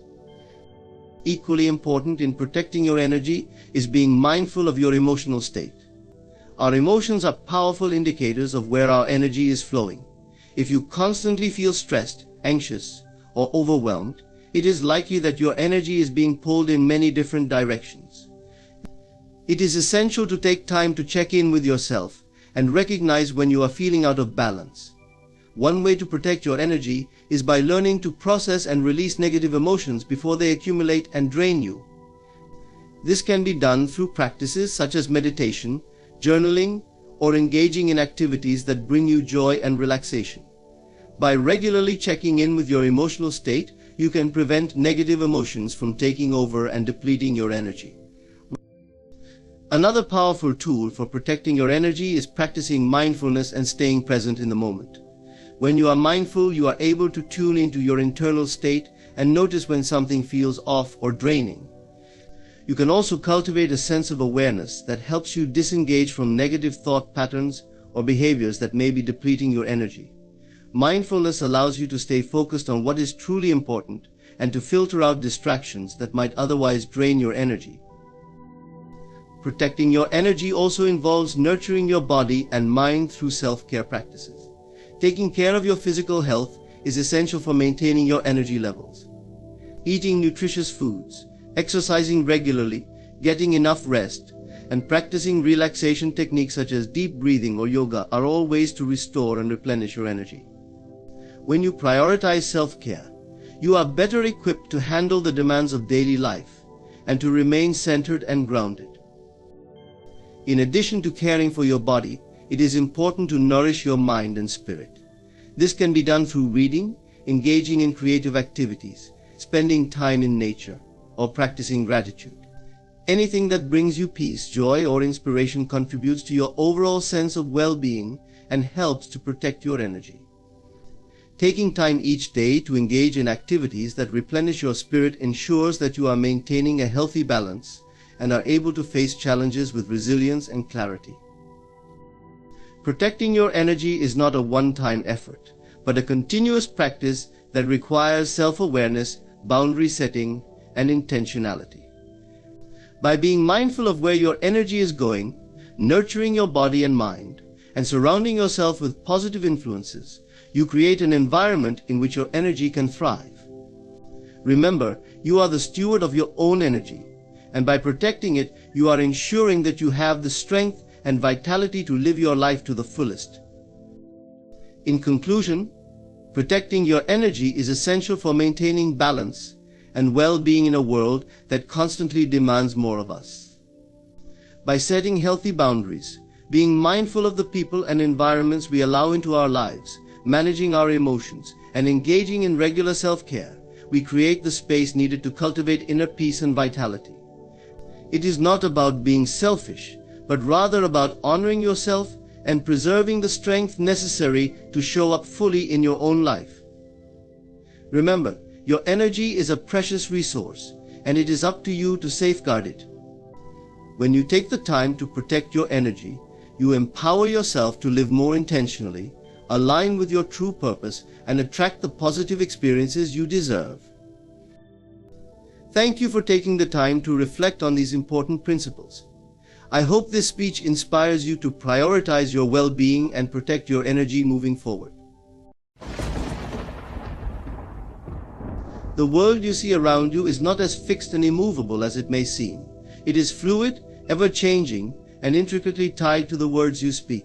Equally important in protecting your energy is being mindful of your emotional state. Our emotions are powerful indicators of where our energy is flowing. If you constantly feel stressed, anxious, or overwhelmed, it is likely that your energy is being pulled in many different directions. It is essential to take time to check in with yourself and recognize when you are feeling out of balance. One way to protect your energy is by learning to process and release negative emotions before they accumulate and drain you. This can be done through practices such as meditation, journaling, or engaging in activities that bring you joy and relaxation. By regularly checking in with your emotional state, you can prevent negative emotions from taking over and depleting your energy. Another powerful tool for protecting your energy is practicing mindfulness and staying present in the moment. When you are mindful, you are able to tune into your internal state and notice when something feels off or draining. You can also cultivate a sense of awareness that helps you disengage from negative thought patterns or behaviors that may be depleting your energy. Mindfulness allows you to stay focused on what is truly important and to filter out distractions that might otherwise drain your energy. Protecting your energy also involves nurturing your body and mind through self-care practices. Taking care of your physical health is essential for maintaining your energy levels. Eating nutritious foods, exercising regularly, getting enough rest, and practicing relaxation techniques such as deep breathing or yoga are all ways to restore and replenish your energy. When you prioritize self-care, you are better equipped to handle the demands of daily life and to remain centered and grounded. In addition to caring for your body, it is important to nourish your mind and spirit. This can be done through reading, engaging in creative activities, spending time in nature, or practicing gratitude. Anything that brings you peace, joy, or inspiration contributes to your overall sense of well-being and helps to protect your energy. Taking time each day to engage in activities that replenish your spirit ensures that you are maintaining a healthy balance and are able to face challenges with resilience and clarity. Protecting your energy is not a one-time effort, but a continuous practice that requires self-awareness, boundary setting, and intentionality. By being mindful of where your energy is going, nurturing your body and mind, and surrounding yourself with positive influences, you create an environment in which your energy can thrive. Remember, you are the steward of your own energy, and by protecting it, you are ensuring that you have the strength and vitality to live your life to the fullest. In conclusion, protecting your energy is essential for maintaining balance and well-being in a world that constantly demands more of us. By setting healthy boundaries, being mindful of the people and environments we allow into our lives, managing our emotions, and engaging in regular self-care, we create the space needed to cultivate inner peace and vitality. It is not about being selfish, but rather about honoring yourself and preserving the strength necessary to show up fully in your own life. Remember, your energy is a precious resource, and it is up to you to safeguard it. When you take the time to protect your energy, you empower yourself to live more intentionally, align with your true purpose, and attract the positive experiences you deserve. Thank you for taking the time to reflect on these important principles. I hope this speech inspires you to prioritize your well-being and protect your energy moving forward. The world you see around you is not as fixed and immovable as it may seem. It is fluid, ever-changing, and intricately tied to the words you speak.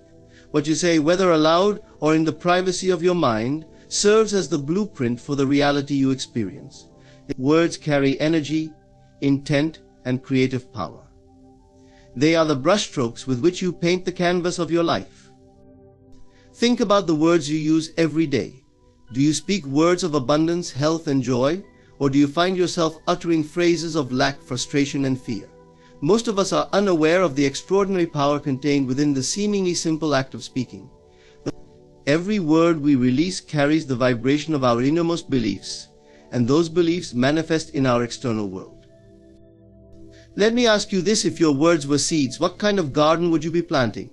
What you say, whether aloud or in the privacy of your mind, serves as the blueprint for the reality you experience. Words carry energy, intent, and creative power. They are the brushstrokes with which you paint the canvas of your life. Think about the words you use every day. Do you speak words of abundance, health, and joy? Or do you find yourself uttering phrases of lack, frustration, and fear? Most of us are unaware of the extraordinary power contained within the seemingly simple act of speaking. Every word we release carries the vibration of our innermost beliefs, and those beliefs manifest in our external world. Let me ask you this: if your words were seeds, what kind of garden would you be planting?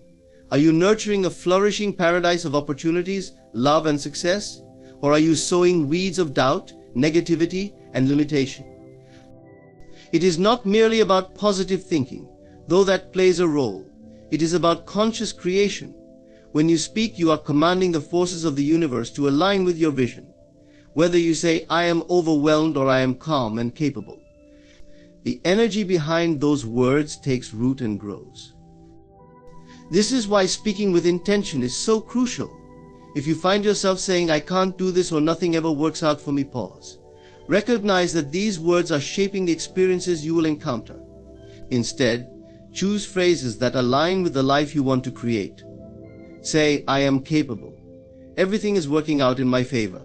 Are you nurturing a flourishing paradise of opportunities, love, and success? Or are you sowing weeds of doubt, negativity, and limitation? It is not merely about positive thinking, though that plays a role. It is about conscious creation. When you speak, you are commanding the forces of the universe to align with your vision. Whether you say, "I am overwhelmed," or "I am calm and capable," the energy behind those words takes root and grows. This is why speaking with intention is so crucial. If you find yourself saying, "I can't do this," or "nothing ever works out for me," pause. Recognize that these words are shaping the experiences you will encounter. Instead, choose phrases that align with the life you want to create. Say, "I am capable," Everything is working out in my favor.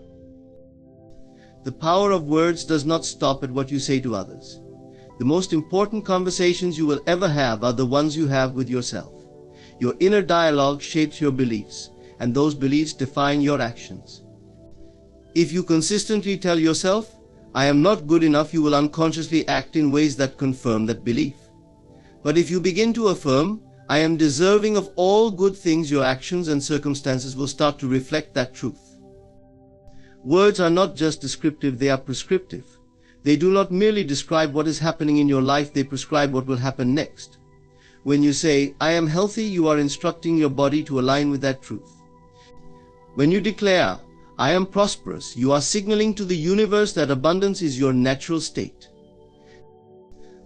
The power of words does not stop at what you say to others. The most important conversations you will ever have are the ones you have with yourself. Your inner dialogue shapes your beliefs, and those beliefs define your actions. If you consistently tell yourself, "I am not good enough," you will unconsciously act in ways that confirm that belief. But if you begin to affirm, "I am deserving of all good things," your actions and circumstances will start to reflect that truth. Words are not just descriptive, they are prescriptive. They do not merely describe what is happening in your life, they prescribe what will happen next. When you say, "I am healthy," you are instructing your body to align with that truth. When you declare, "I am prosperous," you are signaling to the universe that abundance is your natural state.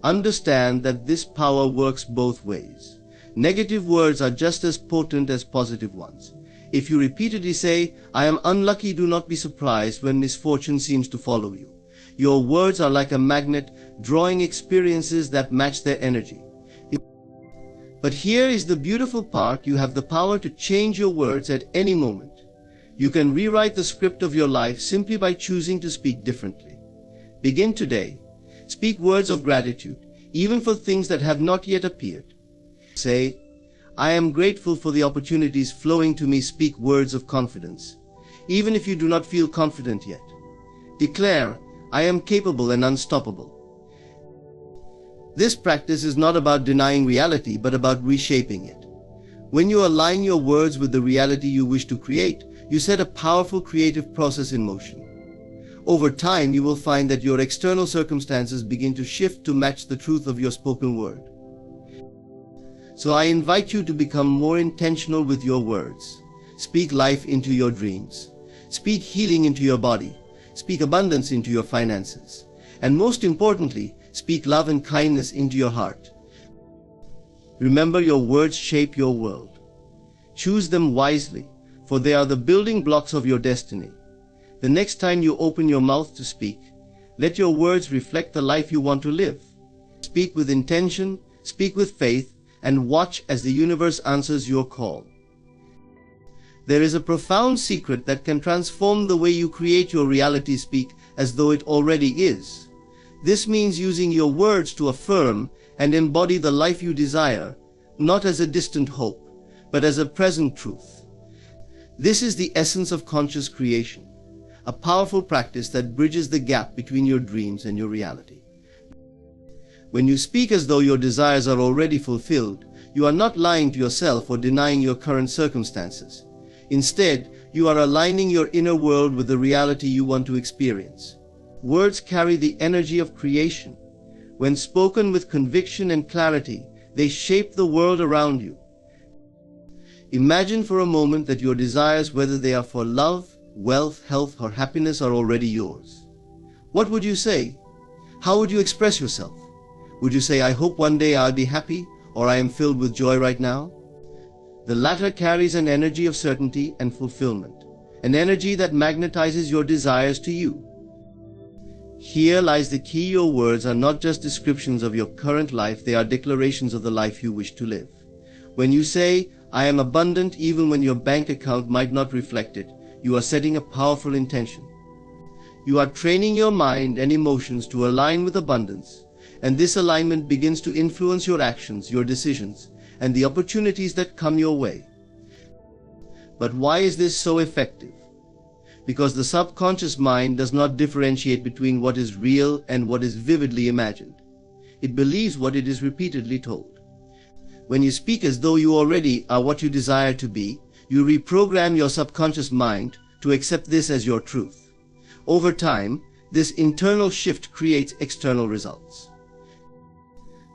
Understand that this power works both ways. Negative words are just as potent as positive ones. If you repeatedly say, "I am unlucky," do not be surprised when misfortune seems to follow you. Your words are like a magnet, drawing experiences that match their energy. But here is the beautiful part: you have the power to change your words at any moment. You can rewrite the script of your life simply by choosing to speak differently. Begin today. Speak words of gratitude, even for things that have not yet appeared. Say, "I am grateful for the opportunities flowing to me." Speak words of confidence, even if you do not feel confident yet. Declare, "I am capable and unstoppable." This practice is not about denying reality, but about reshaping it. When you align your words with the reality you wish to create, you set a powerful creative process in motion. Over time, you will find that your external circumstances begin to shift to match the truth of your spoken word. So I invite you to become more intentional with your words. Speak life into your dreams. Speak healing into your body. Speak abundance into your finances. And most importantly, speak love and kindness into your heart. Remember, your words shape your world. Choose them wisely, for they are the building blocks of your destiny. The next time you open your mouth to speak, let your words reflect the life you want to live. Speak with intention, speak with faith, and watch as the universe answers your call. There is a profound secret that can transform the way you create your reality. Speak as though it already is. This means using your words to affirm and embody the life you desire, not as a distant hope, but as a present truth. This is the essence of conscious creation, a powerful practice that bridges the gap between your dreams and your reality. When you speak as though your desires are already fulfilled, you are not lying to yourself or denying your current circumstances. Instead, you are aligning your inner world with the reality you want to experience. Words carry the energy of creation. When spoken with conviction and clarity, they shape the world around you. Imagine for a moment that your desires, whether they are for love, wealth, health, or happiness, are already yours. What would you say? How would you express yourself? Would you say, "I hope one day I'll be happy," or "I am filled with joy right now"? The latter carries an energy of certainty and fulfillment, an energy that magnetizes your desires to you. Here lies the key: your words are not just descriptions of your current life, they are declarations of the life you wish to live. When you say, "I am abundant," even when your bank account might not reflect it, you are setting a powerful intention. You are training your mind and emotions to align with abundance, and this alignment begins to influence your actions, your decisions, and the opportunities that come your way. But why is this so effective? Because the subconscious mind does not differentiate between what is real and what is vividly imagined. It believes what it is repeatedly told. When you speak as though you already are what you desire to be, you reprogram your subconscious mind to accept this as your truth. Over time, this internal shift creates external results.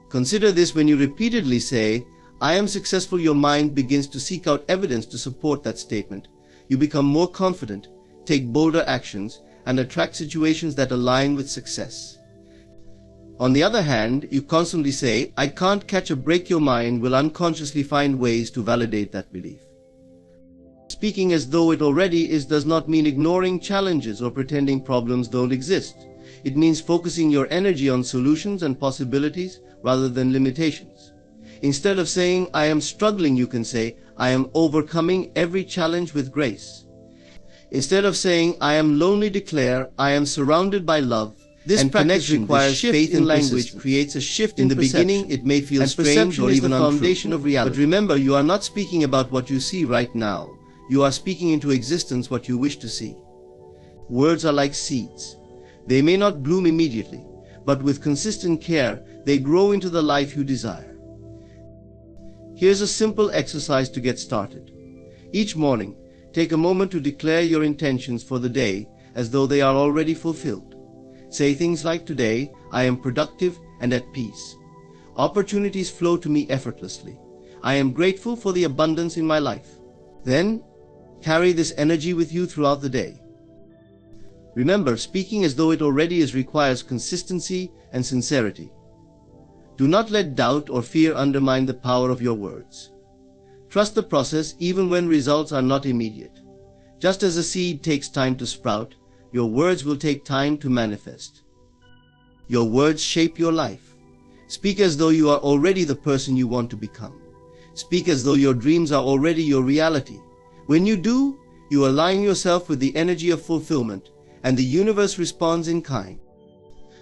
Consider this: when you repeatedly say, "I am successful," your mind begins to seek out evidence to support that statement. You become more confident, take bolder actions, and attract situations that align with success. On the other hand, you constantly say, "I can't catch a break," your mind will unconsciously find ways to validate that belief. Speaking as though it already is does not mean ignoring challenges or pretending problems don't exist. It means focusing your energy on solutions and possibilities rather than limitations. Instead of saying, "I am struggling," you can say, "I am overcoming every challenge with grace." Instead of saying, I am lonely, declare, I am surrounded by love. This practice requires faith in language, creates a shift in the beginning. It may feel strange or even untrue. Foundation of reality. But remember, you are not speaking about what you see right now. You are speaking into existence what you wish to see. Words are like seeds. They may not bloom immediately, but with consistent care, they grow into the life you desire. Here's a simple exercise to get started. Each morning, take a moment to declare your intentions for the day as though they are already fulfilled. Say things like, today, I am productive and at peace. Opportunities flow to me effortlessly. I am grateful for the abundance in my life. Then, carry this energy with you throughout the day. Remember, speaking as though it already is requires consistency and sincerity. Do not let doubt or fear undermine the power of your words. Trust the process even when results are not immediate. Just as a seed takes time to sprout, your words will take time to manifest. Your words shape your life. Speak as though you are already the person you want to become. Speak as though your dreams are already your reality. When you do, you align yourself with the energy of fulfillment, and the universe responds in kind.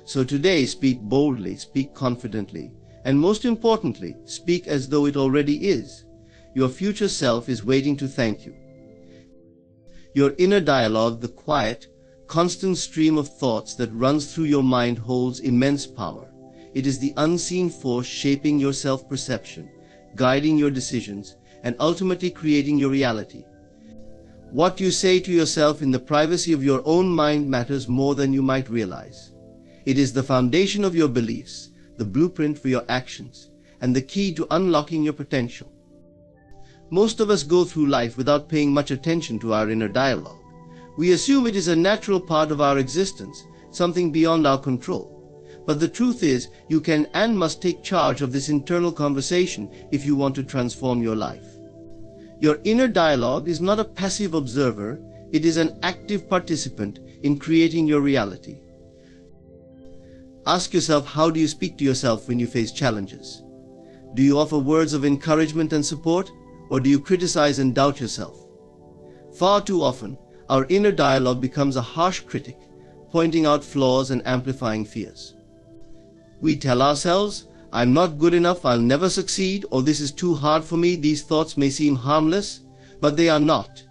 So today, speak boldly, speak confidently, and most importantly, speak as though it already is. Your future self is waiting to thank you. Your inner dialogue, the quiet, constant stream of thoughts that runs through your mind, holds immense power. It is the unseen force shaping your self-perception, guiding your decisions, and ultimately creating your reality. What you say to yourself in the privacy of your own mind matters more than you might realize. It is the foundation of your beliefs, the blueprint for your actions, and the key to unlocking your potential. Most of us go through life without paying much attention to our inner dialogue. We assume it is a natural part of our existence, something beyond our control. But the truth is, you can and must take charge of this internal conversation if you want to transform your life. Your inner dialogue is not a passive observer, it is an active participant in creating your reality. Ask yourself, how do you speak to yourself when you face challenges? Do you offer words of encouragement and support, or do you criticize and doubt yourself? Far too often, our inner dialogue becomes a harsh critic, pointing out flaws and amplifying fears. We tell ourselves, I'm not good enough, I'll never succeed, or this is too hard for me. These thoughts may seem harmless, but they are not.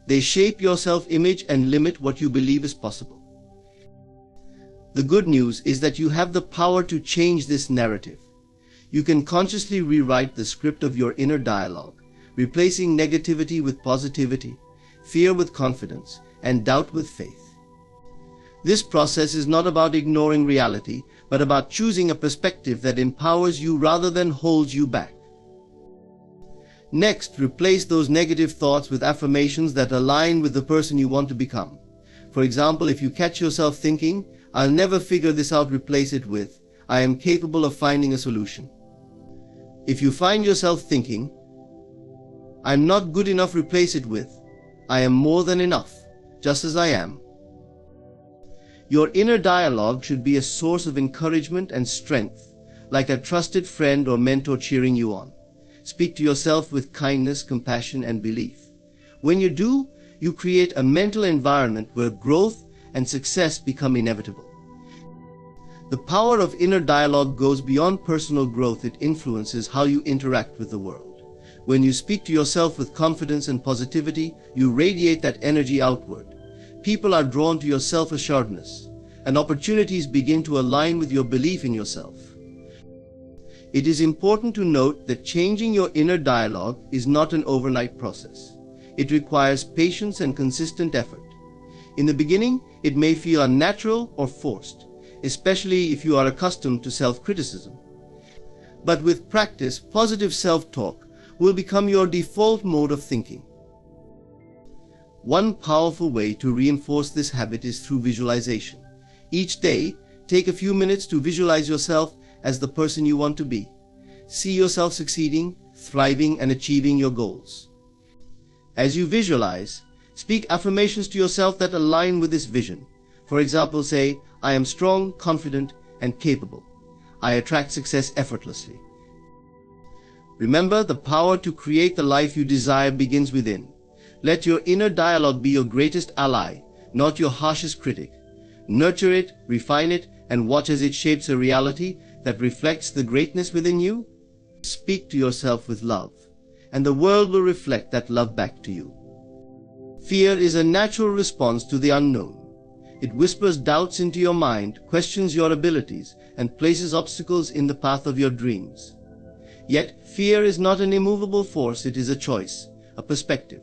They shape your self-image and limit what you believe is possible. The good news is that you have the power to change this narrative. You can consciously rewrite the script of your inner dialogue, replacing negativity with positivity, fear with confidence, and doubt with faith. This process is not about ignoring reality, but about choosing a perspective that empowers you rather than holds you back. Next, replace those negative thoughts with affirmations that align with the person you want to become. For example, if you catch yourself thinking, I'll never figure this out, replace it with, I am capable of finding a solution. If you find yourself thinking, I'm not good enough, replace it with, I am more than enough, just as I am. Your inner dialogue should be a source of encouragement and strength, like a trusted friend or mentor cheering you on. Speak to yourself with kindness, compassion, and belief. When you do, you create a mental environment where growth and success become inevitable. The power of inner dialogue goes beyond personal growth. It influences how you interact with the world. When you speak to yourself with confidence and positivity, you radiate that energy outward. People are drawn to your self-assuredness, and opportunities begin to align with your belief in yourself. It is important to note that changing your inner dialogue is not an overnight process. It requires patience and consistent effort. In the beginning, it may feel unnatural or forced, especially if you are accustomed to self-criticism. But with practice, positive self-talk will become your default mode of thinking. One powerful way to reinforce this habit is through visualization. Each day, take a few minutes to visualize yourself as the person you want to be. See yourself succeeding, thriving, and achieving your goals. As you visualize, speak affirmations to yourself that align with this vision. For example, say, I am strong, confident, and capable. I attract success effortlessly. Remember, the power to create the life you desire begins within. Let your inner dialogue be your greatest ally, not your harshest critic. Nurture it, refine it, and watch as it shapes a reality that reflects the greatness within you. Speak to yourself with love, and the world will reflect that love back to you. Fear is a natural response to the unknown. It whispers doubts into your mind, questions your abilities, and places obstacles in the path of your dreams. Yet, fear is not an immovable force, it is a choice, a perspective.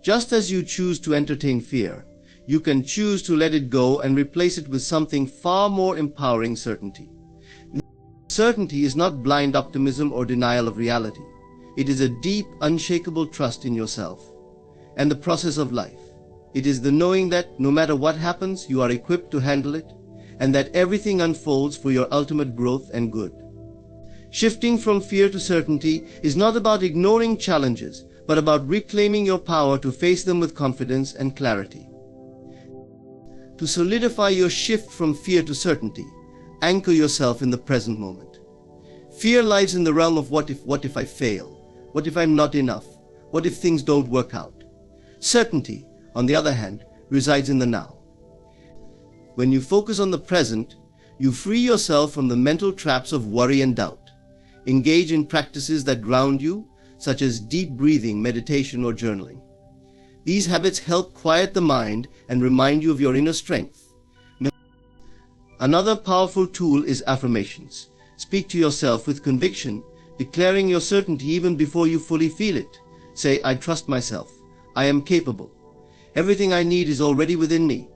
Just as you choose to entertain fear, you can choose to let it go and replace it with something far more empowering: certainty. Certainty is not blind optimism or denial of reality. It is a deep, unshakable trust in yourself and the process of life. It is the knowing that, no matter what happens, you are equipped to handle it, and that everything unfolds for your ultimate growth and good. Shifting from fear to certainty is not about ignoring challenges, but about reclaiming your power to face them with confidence and clarity. To solidify your shift from fear to certainty, anchor yourself in the present moment. Fear lies in the realm of what if I fail? What if I'm not enough? What if things don't work out? Certainty, on the other hand, resides in the now. When you focus on the present, you free yourself from the mental traps of worry and doubt. Engage in practices that ground you, such as deep breathing, meditation, or journaling. These habits help quiet the mind and remind you of your inner strength. Another powerful tool is affirmations. Speak to yourself with conviction, declaring your certainty even before you fully feel it. Say, I trust myself. I am capable. Everything I need is already within me.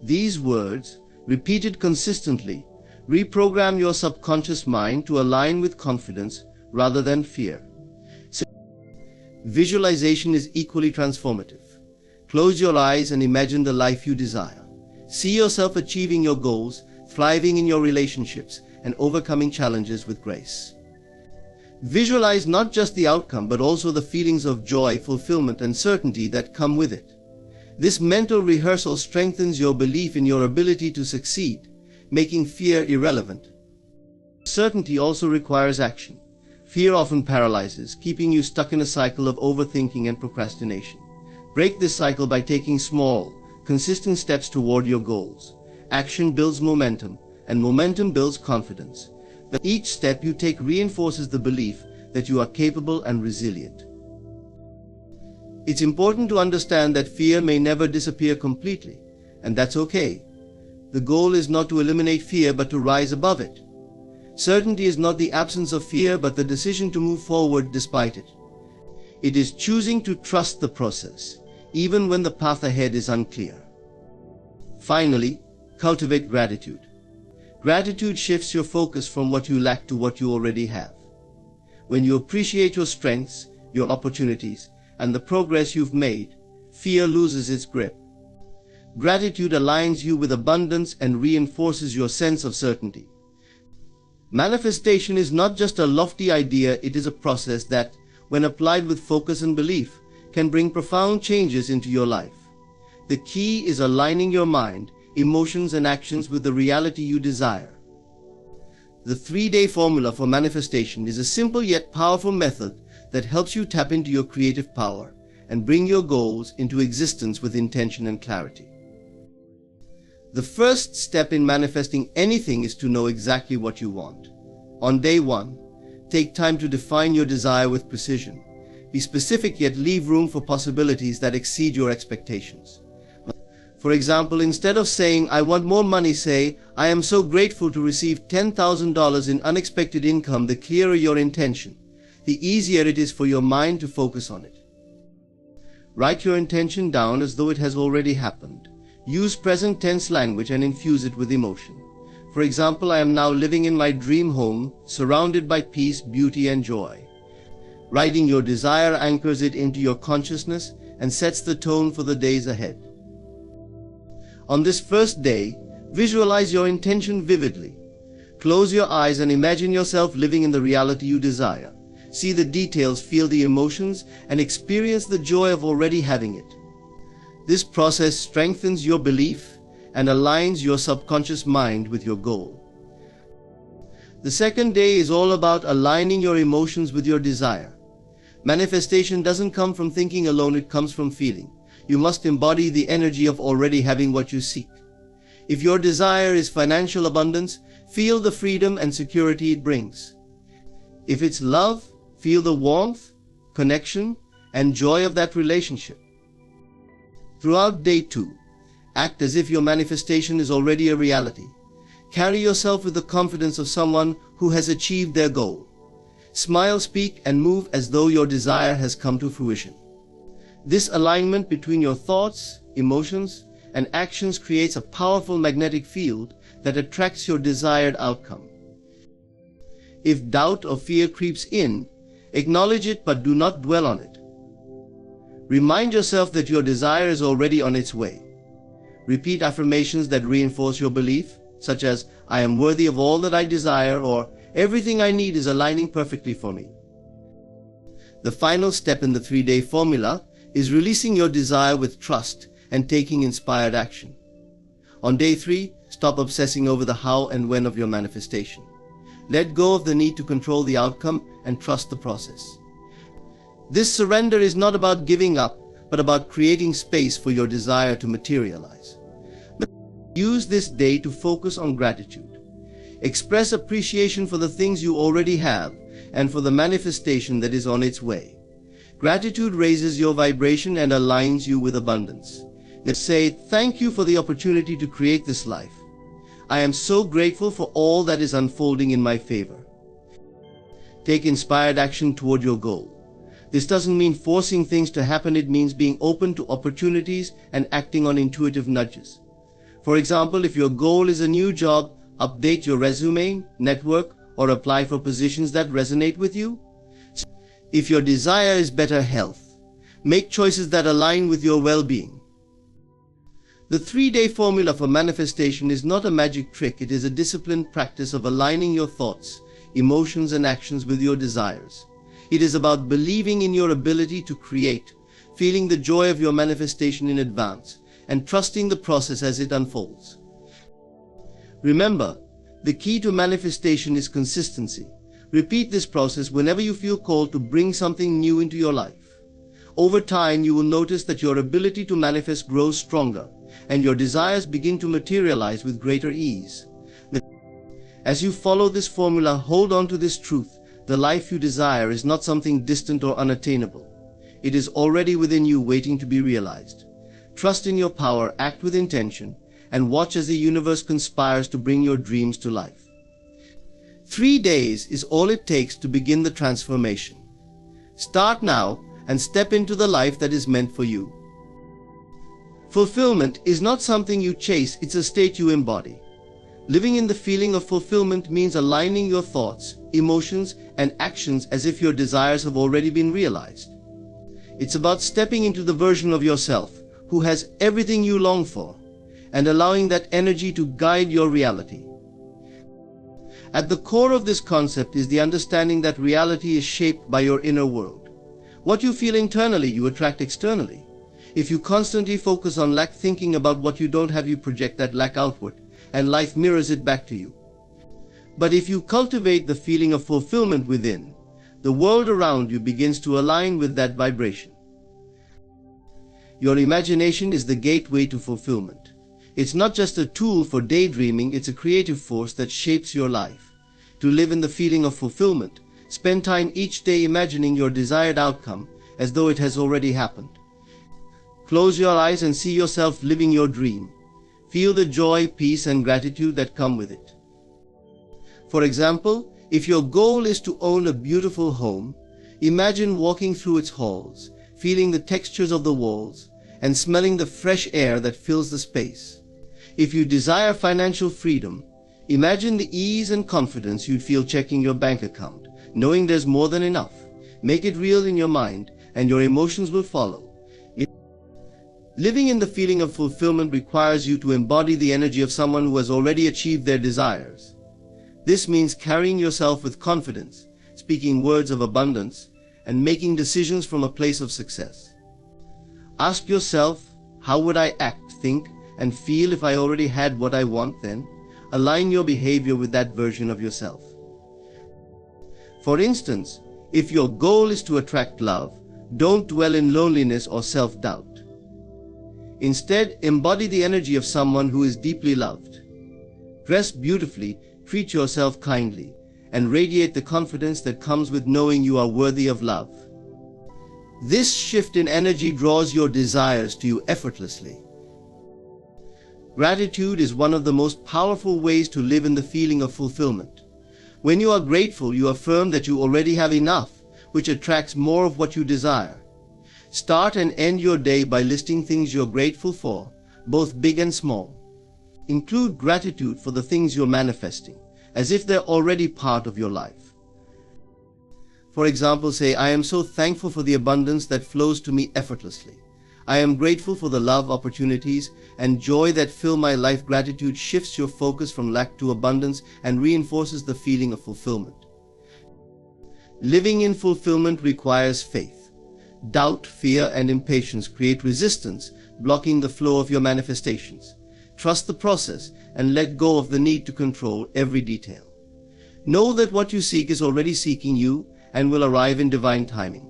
These words, repeated consistently, reprogram your subconscious mind to align with confidence rather than fear. Visualization is equally transformative. Close your eyes and imagine the life you desire. See yourself achieving your goals, thriving in your relationships, and overcoming challenges with grace. Visualize not just the outcome, but also the feelings of joy, fulfillment, and certainty that come with it. This mental rehearsal strengthens your belief in your ability to succeed, making fear irrelevant. Certainty also requires action. Fear often paralyzes, keeping you stuck in a cycle of overthinking and procrastination. Break this cycle by taking small, consistent steps toward your goals. Action builds momentum, and momentum builds confidence. But each step you take reinforces the belief that you are capable and resilient. It's important to understand that fear may never disappear completely, and that's okay. The goal is not to eliminate fear, but to rise above it. Certainty is not the absence of fear, but the decision to move forward despite it. It is choosing to trust the process, even when the path ahead is unclear. Finally, cultivate gratitude. Gratitude shifts your focus from what you lack to what you already have. When you appreciate your strengths, your opportunities, and the progress you've made, fear loses its grip. Gratitude aligns you with abundance and reinforces your sense of certainty. Manifestation is not just a lofty idea, it is a process that, when applied with focus and belief, can bring profound changes into your life. The key is aligning your mind, emotions, and actions with the reality you desire. The 3-day formula for manifestation is a simple yet powerful method that helps you tap into your creative power and bring your goals into existence with intention and clarity. The first step in manifesting anything is to know exactly what you want. On day 1, take time to define your desire with precision. Be specific, yet leave room for possibilities that exceed your expectations. For example, instead of saying, I want more money, say, I am so grateful to receive $10,000 in unexpected income. The clearer your intention, the easier it is for your mind to focus on it. Write your intention down as though it has already happened. Use present tense language and infuse it with emotion. For example, I am now living in my dream home, surrounded by peace, beauty, and joy. Writing your desire anchors it into your consciousness and sets the tone for the days ahead. On this first day, visualize your intention vividly. Close your eyes and imagine yourself living in the reality you desire. See the details, feel the emotions, and experience the joy of already having it. This process strengthens your belief and aligns your subconscious mind with your goal. The second day is all about aligning your emotions with your desire. Manifestation doesn't come from thinking alone, it comes from feeling. You must embody the energy of already having what you seek. If your desire is financial abundance, feel the freedom and security it brings. If it's love, feel the warmth, connection, and joy of that relationship. Throughout day 2, act as if your manifestation is already a reality. Carry yourself with the confidence of someone who has achieved their goal. Smile, speak, and move as though your desire has come to fruition. This alignment between your thoughts, emotions, and actions creates a powerful magnetic field that attracts your desired outcome. If doubt or fear creeps in, acknowledge it but do not dwell on it. Remind yourself that your desire is already on its way. Repeat affirmations that reinforce your belief, such as, "I am worthy of all that I desire," or "Everything I need is aligning perfectly for me." The final step in the 3-day formula is releasing your desire with trust and taking inspired action. On day 3, stop obsessing over the how and when of your manifestation. Let go of the need to control the outcome and trust the process. This surrender is not about giving up, but about creating space for your desire to materialize. Use this day to focus on gratitude. Express appreciation for the things you already have and for the manifestation that is on its way. Gratitude raises your vibration and aligns you with abundance. Let's say, "Thank you for the opportunity to create this life. I am so grateful for all that is unfolding in my favor." Take inspired action toward your goal. This doesn't mean forcing things to happen, it means being open to opportunities and acting on intuitive nudges. For example, if your goal is a new job, update your resume, network, or apply for positions that resonate with you. If your desire is better health, make choices that align with your well-being. The 3-day formula for manifestation is not a magic trick, it is a disciplined practice of aligning your thoughts, emotions, and actions with your desires. It is about believing in your ability to create, feeling the joy of your manifestation in advance, and trusting the process as it unfolds. Remember, the key to manifestation is consistency. Repeat this process whenever you feel called to bring something new into your life. Over time, you will notice that your ability to manifest grows stronger, and your desires begin to materialize with greater ease. As you follow this formula, hold on to this truth: the life you desire is not something distant or unattainable. It is already within you, waiting to be realized. Trust in your power, act with intention, and watch as the universe conspires to bring your dreams to life. 3 days is all it takes to begin the transformation. Start now and step into the life that is meant for you. Fulfillment is not something you chase, it's a state you embody. Living in the feeling of fulfillment means aligning your thoughts, emotions, and actions as if your desires have already been realized. It's about stepping into the version of yourself who has everything you long for, and allowing that energy to guide your reality. At the core of this concept is the understanding that reality is shaped by your inner world. What you feel internally, you attract externally. If you constantly focus on lack, thinking about what you don't have, you project that lack outward, and life mirrors it back to you. But if you cultivate the feeling of fulfillment within, the world around you begins to align with that vibration. Your imagination is the gateway to fulfillment. It's not just a tool for daydreaming, it's a creative force that shapes your life. To live in the feeling of fulfillment, spend time each day imagining your desired outcome as though it has already happened. Close your eyes and see yourself living your dream. Feel the joy, peace, and gratitude that come with it. For example, if your goal is to own a beautiful home, imagine walking through its halls, feeling the textures of the walls, and smelling the fresh air that fills the space. If you desire financial freedom, imagine the ease and confidence you'd feel checking your bank account, knowing there's more than enough. Make it real in your mind, and your emotions will follow. Living in the feeling of fulfillment requires you to embody the energy of someone who has already achieved their desires. This means carrying yourself with confidence, speaking words of abundance, and making decisions from a place of success. Ask yourself, how would I act, think, and feel if I already had what I want? Then align your behavior with that version of yourself. For instance, If your goal is to attract love, don't dwell in loneliness or self-doubt. Instead, embody the energy of someone who is deeply loved. Dress beautifully, treat yourself kindly, and radiate the confidence that comes with knowing you are worthy of love. This shift in energy draws your desires to you effortlessly. Gratitude is one of the most powerful ways to live in the feeling of fulfillment. When you are grateful, you affirm that you already have enough, which attracts more of what you desire. Start and end your day by listing things you're grateful for, both big and small. Include gratitude for the things you're manifesting, as if they're already part of your life. For example, say, I am so thankful for the abundance that flows to me effortlessly. I am grateful for the love, opportunities, and joy that fill my life. Gratitude shifts your focus from lack to abundance and reinforces the feeling of fulfillment. Living in fulfillment requires faith. Doubt, fear, and impatience create resistance, blocking the flow of your manifestations. Trust the process and let go of the need to control every detail. Know that what you seek is already seeking you and will arrive in divine timing.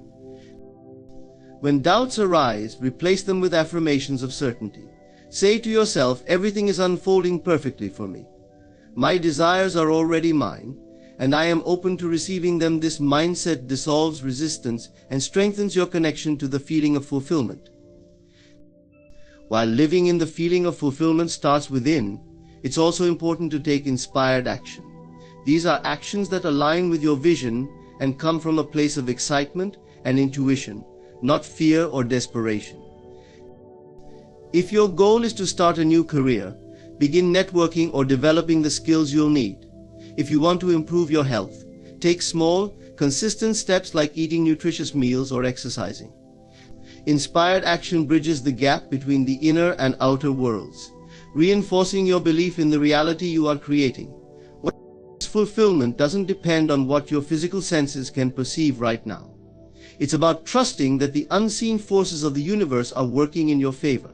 When doubts arise, replace them with affirmations of certainty. Say to yourself, everything is unfolding perfectly for me. My desires are already mine, and I am open to receiving them. This mindset dissolves resistance and strengthens your connection to the feeling of fulfillment. While living in the feeling of fulfillment starts within, it's also important to take inspired action. These are actions that align with your vision and come from a place of excitement and intuition, not fear or desperation. If your goal is to start a new career, begin networking or developing the skills you'll need. If you want to improve your health, take small, consistent steps like eating nutritious meals or exercising. Inspired action bridges the gap between the inner and outer worlds, reinforcing your belief in the reality you are creating. Fulfillment doesn't depend on what your physical senses can perceive right now. It's about trusting that the unseen forces of the universe are working in your favor.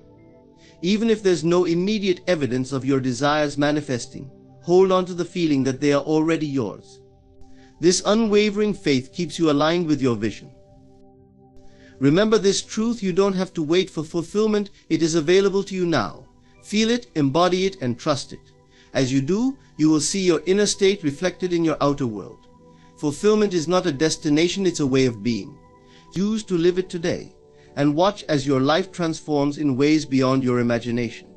Even if there's no immediate evidence of your desires manifesting, hold on to the feeling that they are already yours. This unwavering faith keeps you aligned with your vision. Remember this truth: you don't have to wait for fulfillment, it is available to you now. Feel it, embody it, and trust it. As you do, you will see your inner state reflected in your outer world. Fulfillment is not a destination, it's a way of being. Choose to live it today, and watch as your life transforms in ways beyond your imagination.